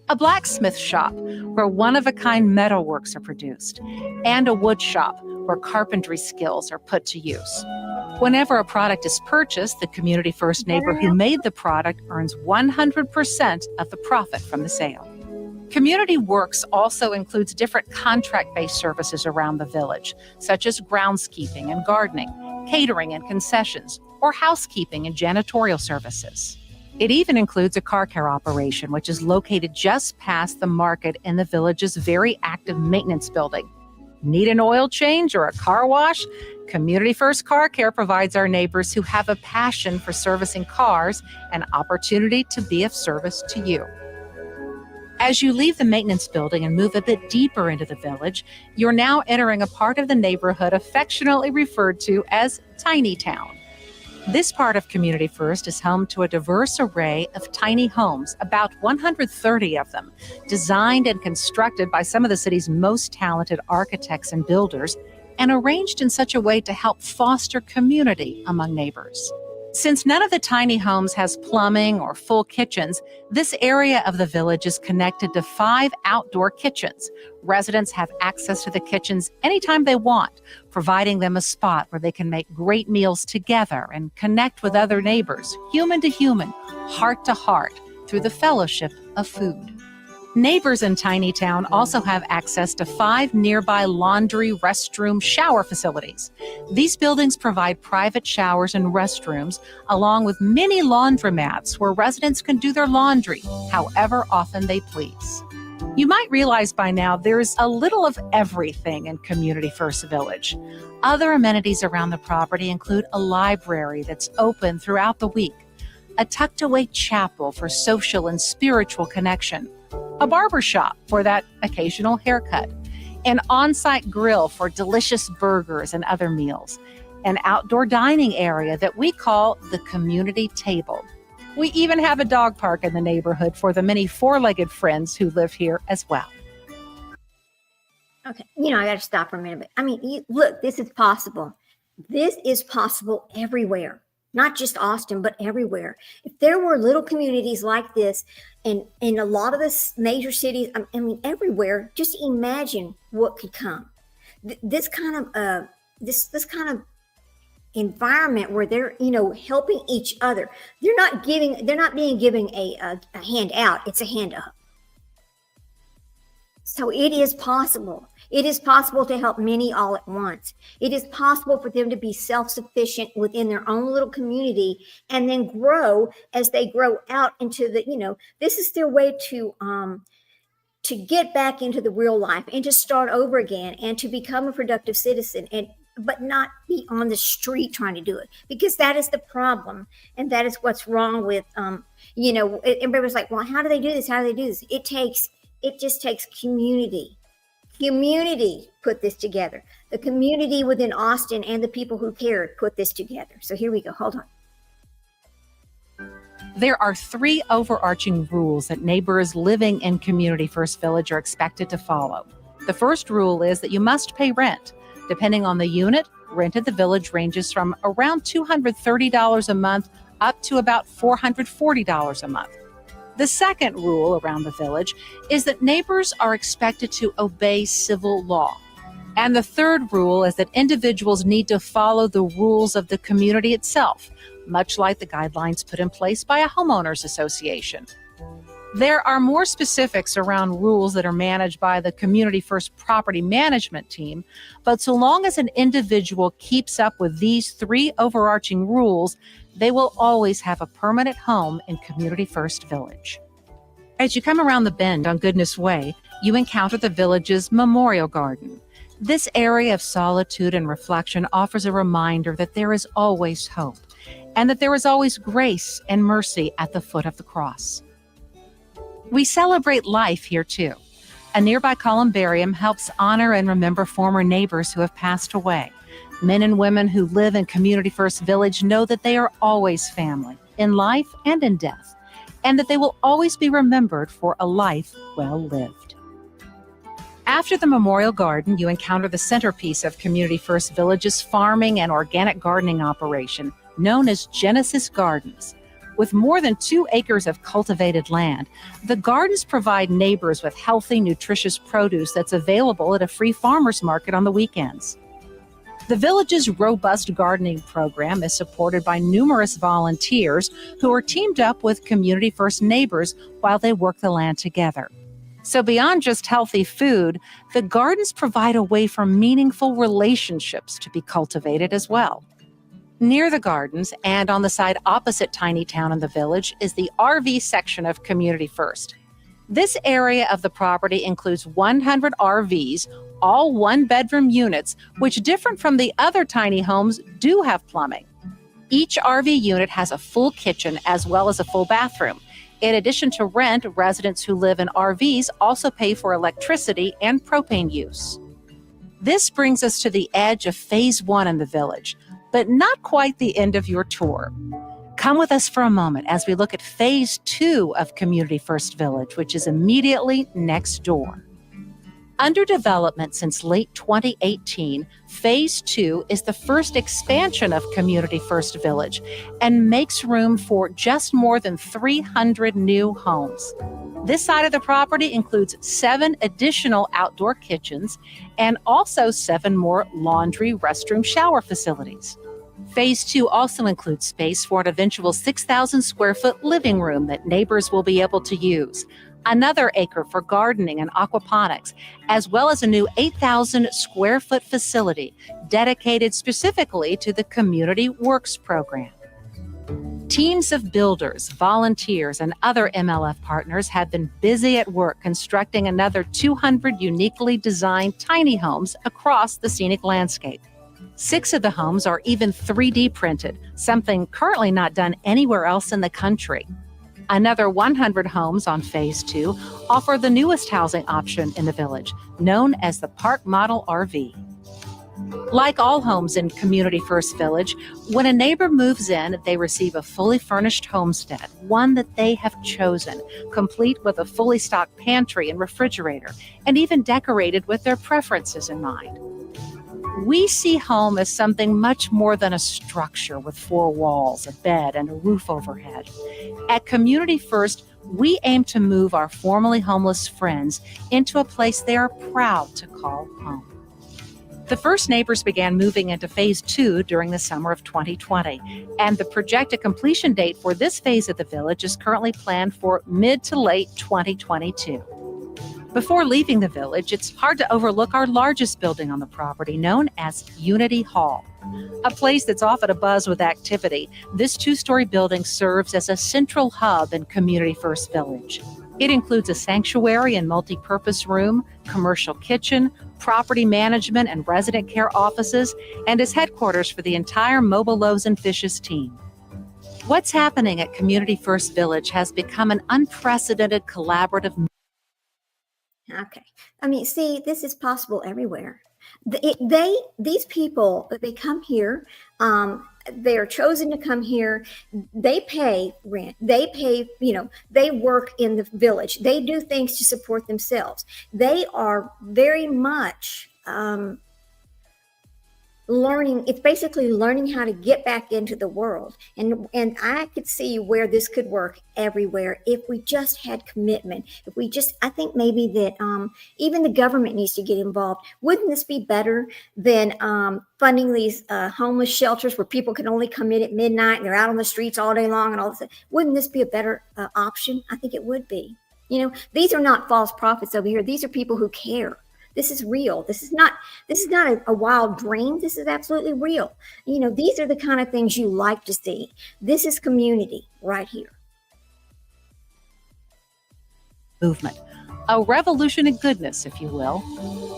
Speaker 4: a blacksmith shop where one-of-a-kind metalworks are produced, and a wood shop where carpentry skills are put to use. Whenever a product is purchased, the Community First neighbor who made the product earns 100% of the profit from the sale. Community Works also includes different contract-based services around the village, such as groundskeeping and gardening, catering and concessions, or housekeeping and janitorial services. It even includes a car care operation, which is located just past the market in the village's very active maintenance building. Need an oil change or a car wash? Community First Car Care provides our neighbors who have a passion for servicing cars an opportunity to be of service to you. As you leave the maintenance building and move a bit deeper into the village, you're now entering a part of the neighborhood affectionately referred to as Tiny Town. This part of Community First is home to a diverse array of tiny homes, about 130 of them, designed and constructed by some of the city's most talented architects and builders, and arranged in such a way to help foster community among neighbors. Since none of the tiny homes has plumbing or full kitchens, this area of the village is connected to 5 outdoor kitchens. Residents have access to the kitchens anytime they want, providing them a spot where they can make great meals together and connect with other neighbors, human to human, heart to heart, through the fellowship of food. Neighbors in Tiny Town also have access to 5 nearby laundry, restroom, shower facilities. These buildings provide private showers and restrooms, along with mini laundromats where residents can do their laundry however often they please. You might realize by now there's a little of everything in Community First Village. Other amenities around the property include a library that's open throughout the week, a tucked-away chapel for social and spiritual connection, a barber shop for that occasional haircut, an on-site grill for delicious burgers and other meals, an outdoor dining area that we call the community table. We even have a dog park in the neighborhood for the many four-legged friends who live here as well.
Speaker 1: Okay, I got to stop for a minute. But look, this is possible. This is possible everywhere, not just Austin, but everywhere. If there were little communities like this in a lot of the major cities, everywhere, just imagine what could come. This kind of environment where they're, helping each other. They're not being given a hand out. It's a hand up. So it is possible. It is possible to help many all at once. It is possible for them to be self-sufficient within their own little community and then grow as they grow out into the, this is their way to get back into the real life and to start over again and to become a productive citizen, but not be on the street trying to do it, because that is the problem. And that is what's wrong with, everybody's like, well, how do they do this? How do they do this? It just takes community. Community put this together. The community within Austin and the people who cared put this together. So here we go. Hold on.
Speaker 4: There are 3 overarching rules that neighbors living in Community First Village are expected to follow. The first rule is that you must pay rent. Depending on the unit, rent at the village ranges from around $230 a month up to about $440 a month. The second rule around the village is that neighbors are expected to obey civil law. And the third rule is that individuals need to follow the rules of the community itself, much like the guidelines put in place by a homeowners association. There are more specifics around rules that are managed by the Community First Property Management team, but so long as an individual keeps up with these 3 overarching rules, they will always have a permanent home in Community First Village. As you come around the bend on Goodness Way, you encounter the village's Memorial Garden. This area of solitude and reflection offers a reminder that there is always hope and that there is always grace and mercy at the foot of the cross. We celebrate life here too. A nearby columbarium helps honor and remember former neighbors who have passed away. Men and women who live in Community First Village know that they are always family, in life and in death, and that they will always be remembered for a life well lived. After the Memorial Garden, you encounter the centerpiece of Community First Village's farming and organic gardening operation, known as Genesis Gardens. With more than 2 acres of cultivated land, the gardens provide neighbors with healthy, nutritious produce that's available at a free farmers market on the weekends. The village's robust gardening program is supported by numerous volunteers who are teamed up with Community First neighbors while they work the land together. So beyond just healthy food, the gardens provide a way for meaningful relationships to be cultivated as well. Near the gardens and on the side opposite Tiny Town in the village is the RV section of Community First. This area of the property includes 100 RVs, all 1-bedroom units, which, different from the other tiny homes, do have plumbing. Each RV unit has a full kitchen as well as a full bathroom. In addition to rent, residents who live in RVs also pay for electricity and propane use. This brings us to the edge of Phase 1 in the village, but not quite the end of your tour. Come with us for a moment as we look at Phase 2 of Community First Village, which is immediately next door. Under development since late 2018, Phase 2 is the first expansion of Community First Village and makes room for just more than 300 new homes. This side of the property includes 7 additional outdoor kitchens and also 7 more laundry, restroom, shower facilities. Phase 2 also includes space for an eventual 6,000 square foot living room that neighbors will be able to use, another acre for gardening and aquaponics, as well as a new 8,000 square foot facility dedicated specifically to the Community Works program. Teams of builders, volunteers, and other MLF partners have been busy at work constructing another 200 uniquely designed tiny homes across the scenic landscape. 6 of the homes are even 3D printed, something currently not done anywhere else in the country. Another 100 homes on Phase 2 offer the newest housing option in the village, known as the Park Model RV. Like all homes in Community First Village, when a neighbor moves in, they receive a fully furnished homestead, one that they have chosen, complete with a fully stocked pantry and refrigerator, and even decorated with their preferences in mind. We see home as something much more than a structure with 4 walls, a bed, and a roof overhead. At Community First, we aim to move our formerly homeless friends into a place they are proud to call home. The first neighbors began moving into Phase 2 during the summer of 2020, and the projected completion date for this phase of the village is currently planned for mid to late 2022. Before leaving the village, it's hard to overlook our largest building on the property, known as Unity Hall. A place that's often abuzz with activity, this 2-story building serves as a central hub in Community First Village. It includes a sanctuary and multi-purpose room, commercial kitchen, property management and resident care offices, and is headquarters for the entire Mobile Loaves and Fishes team. What's happening at Community First Village has become an unprecedented collaborative.
Speaker 1: Okay. I mean, see, this is possible everywhere. These people, they come here, they are chosen to come here. They pay rent. They pay, they work in the village. They do things to support themselves. They are very much learning. It's basically learning how to get back into the world. And I could see where this could work everywhere if we just had commitment. I think maybe that even the government needs to get involved. Wouldn't this be better than funding these homeless shelters where people can only come in at midnight and they're out on the streets all day long and all this? Wouldn't this be a better option? I think it would be. These are not false prophets over here. These are people who care. This is real. This is not a wild dream. This is absolutely real. These are the kind of things you like to see. This is community right here.
Speaker 4: Movement, a revolution in goodness, if you will,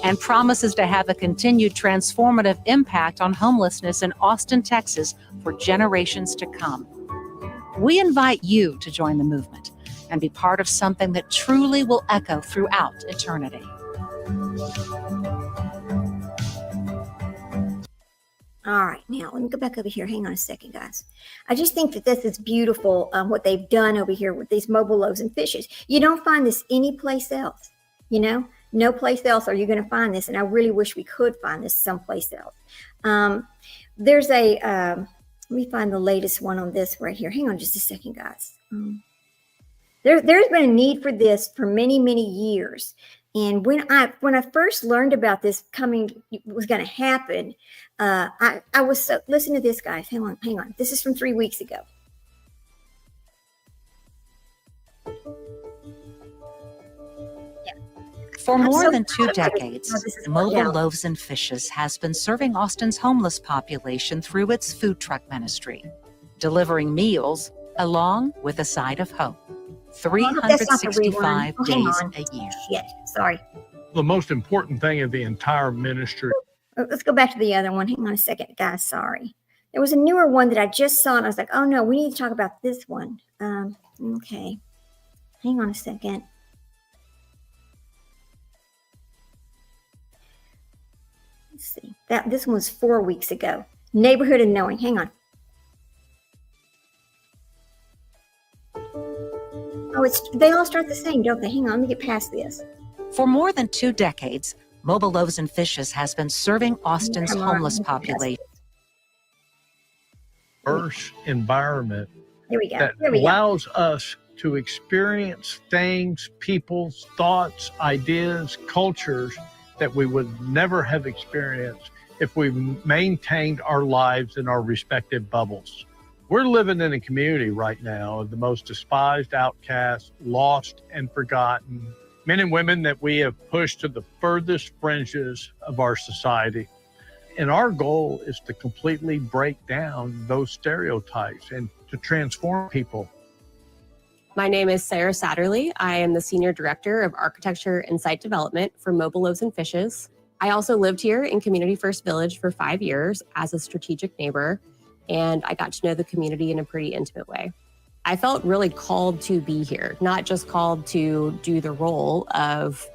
Speaker 4: and promises to have a continued transformative impact on homelessness in Austin, Texas for generations to come. We invite you to join the movement and be part of something that truly will echo throughout eternity.
Speaker 1: All right, now let me go back over here. Hang on a second, guys. I just think that this is beautiful, what they've done over here with these Mobile Loaves and Fishes. You don't find this anyplace else, no place else are you going to find this. And I really wish we could find this someplace else. There's let me find the latest one on this right here. Hang on just a second, guys. There's been a need for this for many, many years. And when I first learned about this was going to happen, I was listen to this, guys. Hang on. This is from 3 weeks ago.
Speaker 4: For more than 2 decades, Mobile Loaves and Fishes has been serving Austin's homeless population through its food truck ministry, delivering meals along with a side of hope. 365 days a year.
Speaker 1: Shit, sorry.
Speaker 5: The most important thing of the entire ministry.
Speaker 1: Let's go back to the other one. Hang on a second, guys. Sorry. There was a newer one that I just saw, and I was like, oh, no, we need to talk about this one. Okay. Hang on a second. Let's see. This one was 4 weeks ago. Neighborhood of Knowing. Hang on. Oh, they all start the same, don't they? Hang on, let me get past this.
Speaker 4: For more than 2 decades, Mobile Loaves and Fishes has been serving Austin's homeless population.
Speaker 5: Diverse environment
Speaker 1: Here we go.
Speaker 5: that allows us to experience things, people's thoughts, ideas, cultures that we would never have experienced if we maintained our lives in our respective bubbles. We're living in a community right now of the most despised, outcast, lost, and forgotten men and women that we have pushed to the furthest fringes of our society. And our goal is to completely break down those stereotypes and to transform people.
Speaker 6: My name is Sarah Satterley. I am the Senior Director of Architecture and Site Development for Mobile Loaves and Fishes. I also lived here in Community First Village for 5 years as a strategic neighbor, and I got to know the community in a pretty intimate way. I felt really called to be here, not just called to do the role of,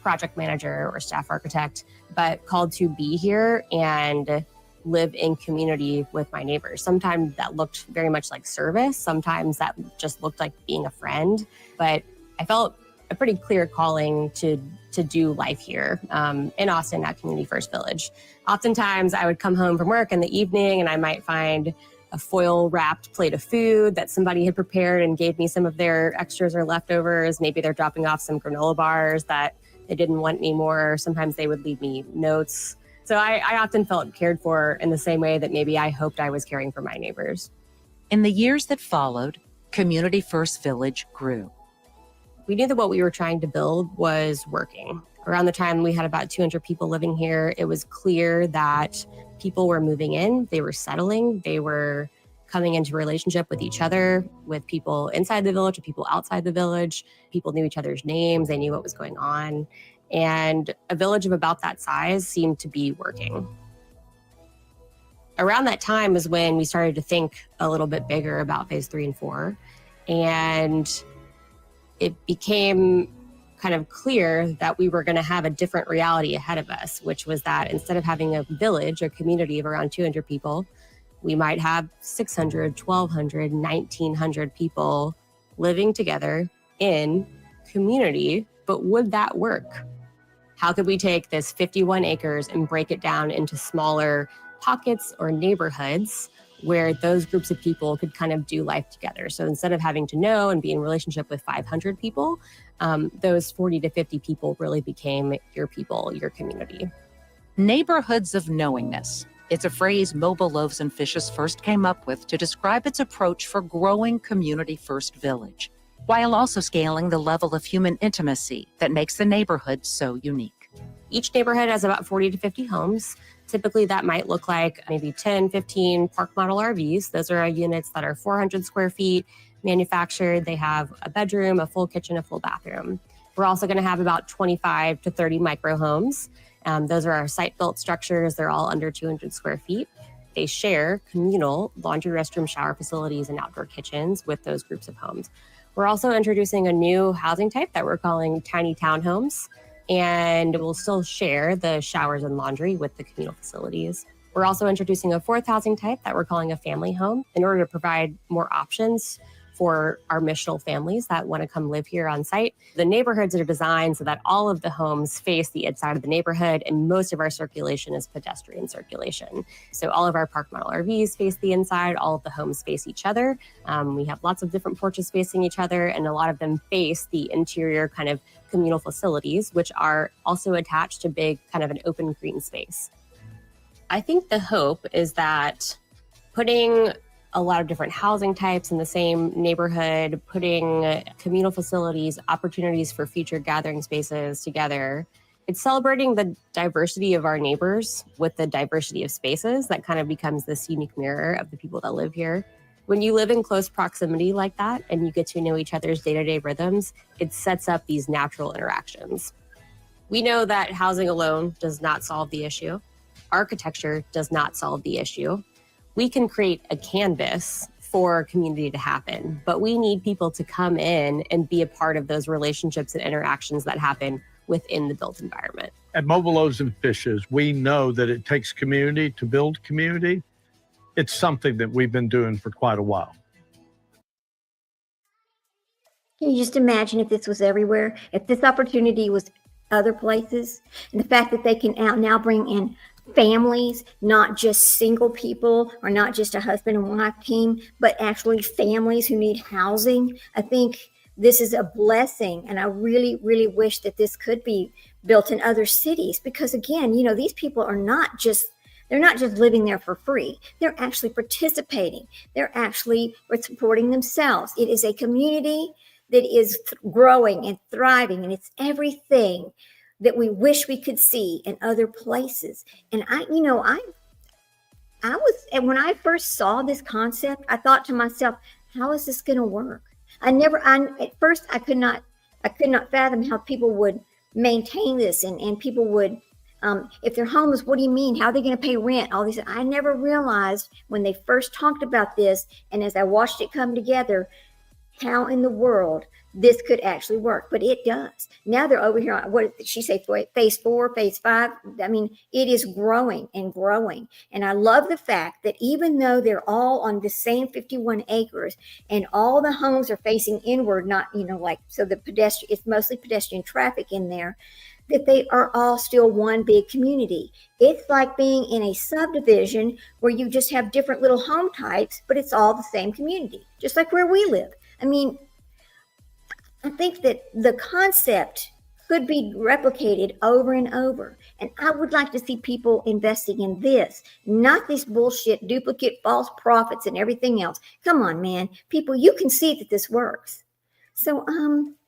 Speaker 6: project manager or staff architect, but called to be here and live in community with my neighbors. Sometimes that looked very much like service. Sometimes that just looked like being a friend. But I felt a pretty clear calling to do life here in Austin at Community First Village. Oftentimes I would come home from work in the evening and I might find a foil wrapped plate of food that somebody had prepared and gave me some of their extras or leftovers. Maybe they're dropping off some granola bars that they didn't want anymore. Sometimes they would leave me notes. So I often felt cared for in the same way that maybe I hoped I was caring for my neighbors.
Speaker 4: In the years that followed, Community First Village grew.
Speaker 6: We knew that what we were trying to build was working. Around the time we had about 200 people living here, it was clear that people were moving in, they were settling, they were coming into relationship with each other, with people inside the village, with people outside the village. People knew each other's names, they knew what was going on. And a village of about that size seemed to be working. Around that time is when we started to think a little bit bigger about phase 3 and 4. And it became kind of clear that we were going to have a different reality ahead of us, which was that instead of having a village, a community of around 200 people, we might have 600, 1,200, 1,900 people living together in community. But would that work? How could we take this 51 acres and break it down into smaller pockets or neighborhoods where those groups of people could kind of do life together? So instead of having to know and be in relationship with 500 people, those 40 to 50 people really became your people, your community.
Speaker 4: Neighborhoods of knowingness. It's a phrase Mobile Loaves and Fishes first came up with to describe its approach for growing Community First Village, while also scaling the level of human intimacy that makes the neighborhood so unique.
Speaker 6: Each neighborhood has about 40 to 50 homes. Typically, that might look like maybe 10, 15 park model RVs. Those are units that are 400 square feet, manufactured. They have a bedroom, a full kitchen, a full bathroom. We're also going to have about 25 to 30 micro homes. Those are our site-built structures. They're all under 200 square feet. They share communal laundry, restroom, shower facilities, and outdoor kitchens with those groups of homes. We're also introducing a new housing type that we're calling tiny townhomes, and we'll still share the showers and laundry with the communal facilities. We're also introducing a fourth housing type that we're calling a family home in order to provide more options for our missional families that want to come live here on site. The neighborhoods are designed so that all of the homes face the inside of the neighborhood, and most of our circulation is pedestrian circulation. So all of our park model RVs face the inside, all of the homes face each other. We have lots of different porches facing each other, and a lot of them face the interior kind of communal facilities, which are also attached to big kind of an open green space. I think the hope is that putting a lot of different housing types in the same neighborhood, putting communal facilities, opportunities for future gathering spaces together. It's celebrating the diversity of our neighbors with the diversity of spaces that kind of becomes this unique mirror of the people that live here. When you live in close proximity like that and you get to know each other's day-to-day rhythms, it sets up these natural interactions. We know that housing alone does not solve the issue. Architecture does not solve the issue. We can create a canvas for community to happen, but we need people to come in and be a part of those relationships and interactions that happen within the built environment.
Speaker 5: At Mobile Loaves and Fishes, we know that it takes community to build community. It's something that we've been doing for quite a while.
Speaker 1: Can you just imagine if this was everywhere? If this opportunity was other places, and the fact that they can now bring in families, not just single people or not just a husband and wife team, but actually families who need housing. I think this is a blessing. And I really, really wish that this could be built in other cities, because again, these people are not just living there for free. They're actually participating. They're actually supporting themselves. It is a community that is growing and thriving, and it's everything that we wish we could see in other places. And when I first saw this concept, I thought to myself, how is this going to work? At first I could not fathom how people would maintain this and people would If they're homeless, what do you mean? How are they going to pay rent? All these. I never realized when they first talked about this, and as I watched it come together, how in the world this could actually work. But it does. Now they're over here on, what did she say, phase 4, phase 5? I mean, it is growing and growing. And I love the fact that even though they're all on the same 51 acres and all the homes are facing inward, not, like, so the pedestrian, it's mostly pedestrian traffic in there, that they are all still one big community. It's like being in a subdivision where you just have different little home types, but it's all the same community, just like where we live. I mean, I think that the concept could be replicated over and over. And I would like to see people investing in this, not this bullshit, duplicate, false prophets and everything else. Come on, man. People, you can see that this works. So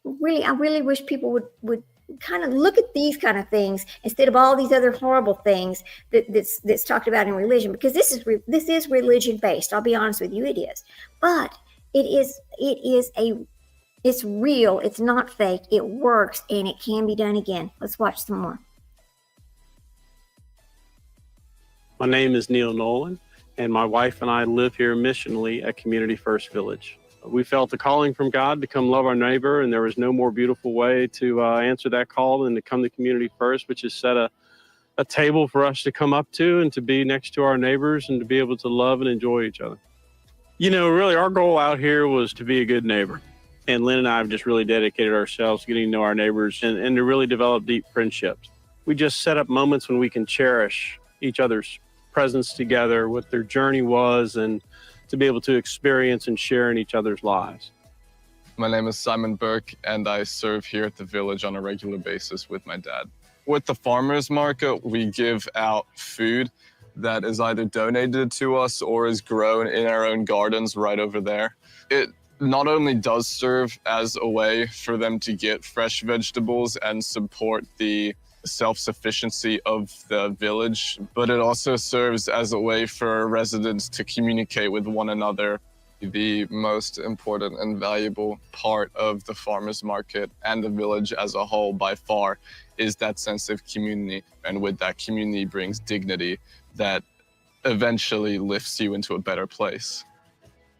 Speaker 1: really, I really wish people would kind of look at these kind of things instead of all these other horrible things that's talked about in religion, because this is religion based. I'll be honest with you, it is. But it's real. It's not fake. It works, and it can be done again. Let's watch some more.
Speaker 7: My name is Neil Nolan, and my wife and I live here missionally at Community First Village. We felt a calling from God to come love our neighbor, and there was no more beautiful way to answer that call than to come to Community First, which is set a table for us to come up to and to be next to our neighbors and to be able to love and enjoy each other. Really, our goal out here was to be a good neighbor. And Lynn and I have just really dedicated ourselves to getting to know our neighbors and to really develop deep friendships. We just set up moments when we can cherish each other's presence together, what their journey was, and to be able to experience and share in each other's lives.
Speaker 8: My name is Simon Burke, and I serve here at the village on a regular basis with my dad. With the farmers market, we give out food that is either donated to us or is grown in our own gardens right over there. It not only does serve as a way for them to get fresh vegetables and support the self-sufficiency of the village, but it also serves as a way for residents to communicate with one another. The most important and valuable part of the farmers market and the village as a whole by far is that sense of community. And with that community brings dignity that eventually lifts you into a better place.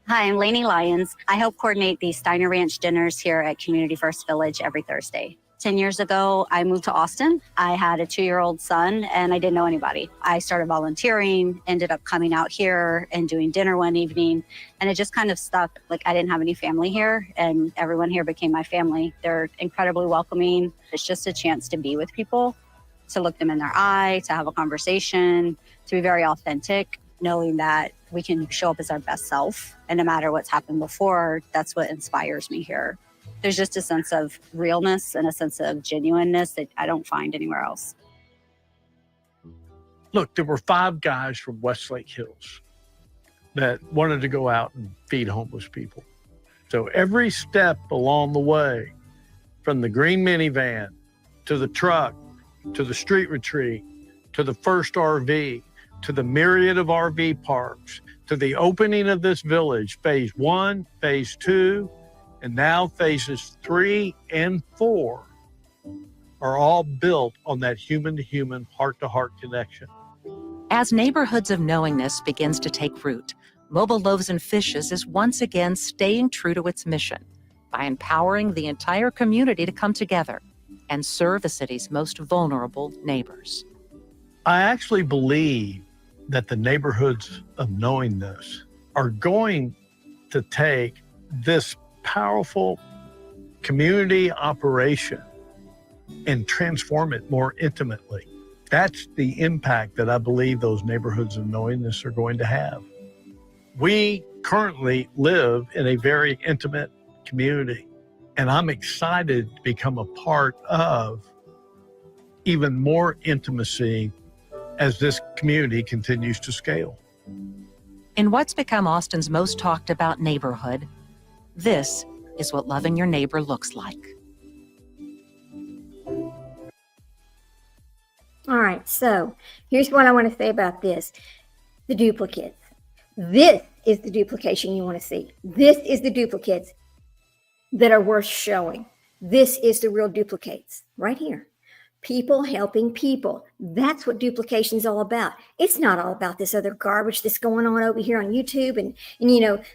Speaker 9: Hi, I'm Lainey Lyons. I help coordinate the Steiner Ranch dinners here at Community First Village every Thursday. 10 years ago, I moved to Austin. I had a 2-year-old son and I didn't know anybody. I started volunteering, ended up coming out here and doing dinner one evening, and it just kind of stuck. Like, I didn't have any family here, and everyone here became my family. They're incredibly welcoming. It's just a chance to be with people, to look them in their eye, to have a conversation, to be very authentic, knowing that we can show up as our best self. And no matter what's happened before, that's what inspires me here. There's just a sense of realness and a sense of genuineness that I don't find anywhere else.
Speaker 5: Look, there were 5 guys from Westlake Hills that wanted to go out and feed homeless people. So every step along the way, from the green minivan to the truck, to the street retreat, to the first RV, to the myriad of RV parks, to the opening of this village, phase 1, phase 2, and now phases 3 and 4 are all built on that human-to-human, heart-to-heart connection.
Speaker 4: As neighborhoods of knowingness begins to take root, Mobile Loaves and Fishes is once again staying true to its mission by empowering the entire community to come together and serve the city's most vulnerable neighbors.
Speaker 5: I actually believe that the neighborhoods of knowingness are going to take this powerful community operation and transform it more intimately. That's the impact that I believe those neighborhoods of knowingness are going to have. We currently live in a very intimate community, and I'm excited to become a part of even more intimacy as this community continues to scale.
Speaker 4: In what's become Austin's most talked about neighborhood, this is what loving your neighbor looks like.
Speaker 1: All right, so here's what I want to say about this. The duplicates. This is the duplication you want to see. This is the duplicates that are worth showing. This is the real duplicates right here. People helping people. That's what duplication is all about. It's not all about this other garbage that's going on over here on YouTube and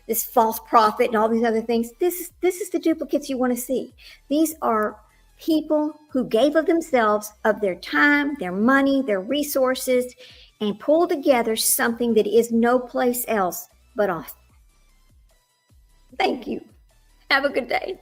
Speaker 1: this false prophet and all these other things. This is the duplicates you want to see. These are people who gave of themselves, of their time, their money, their resources, and pulled together something that is no place else but us. Thank you. Have a good day.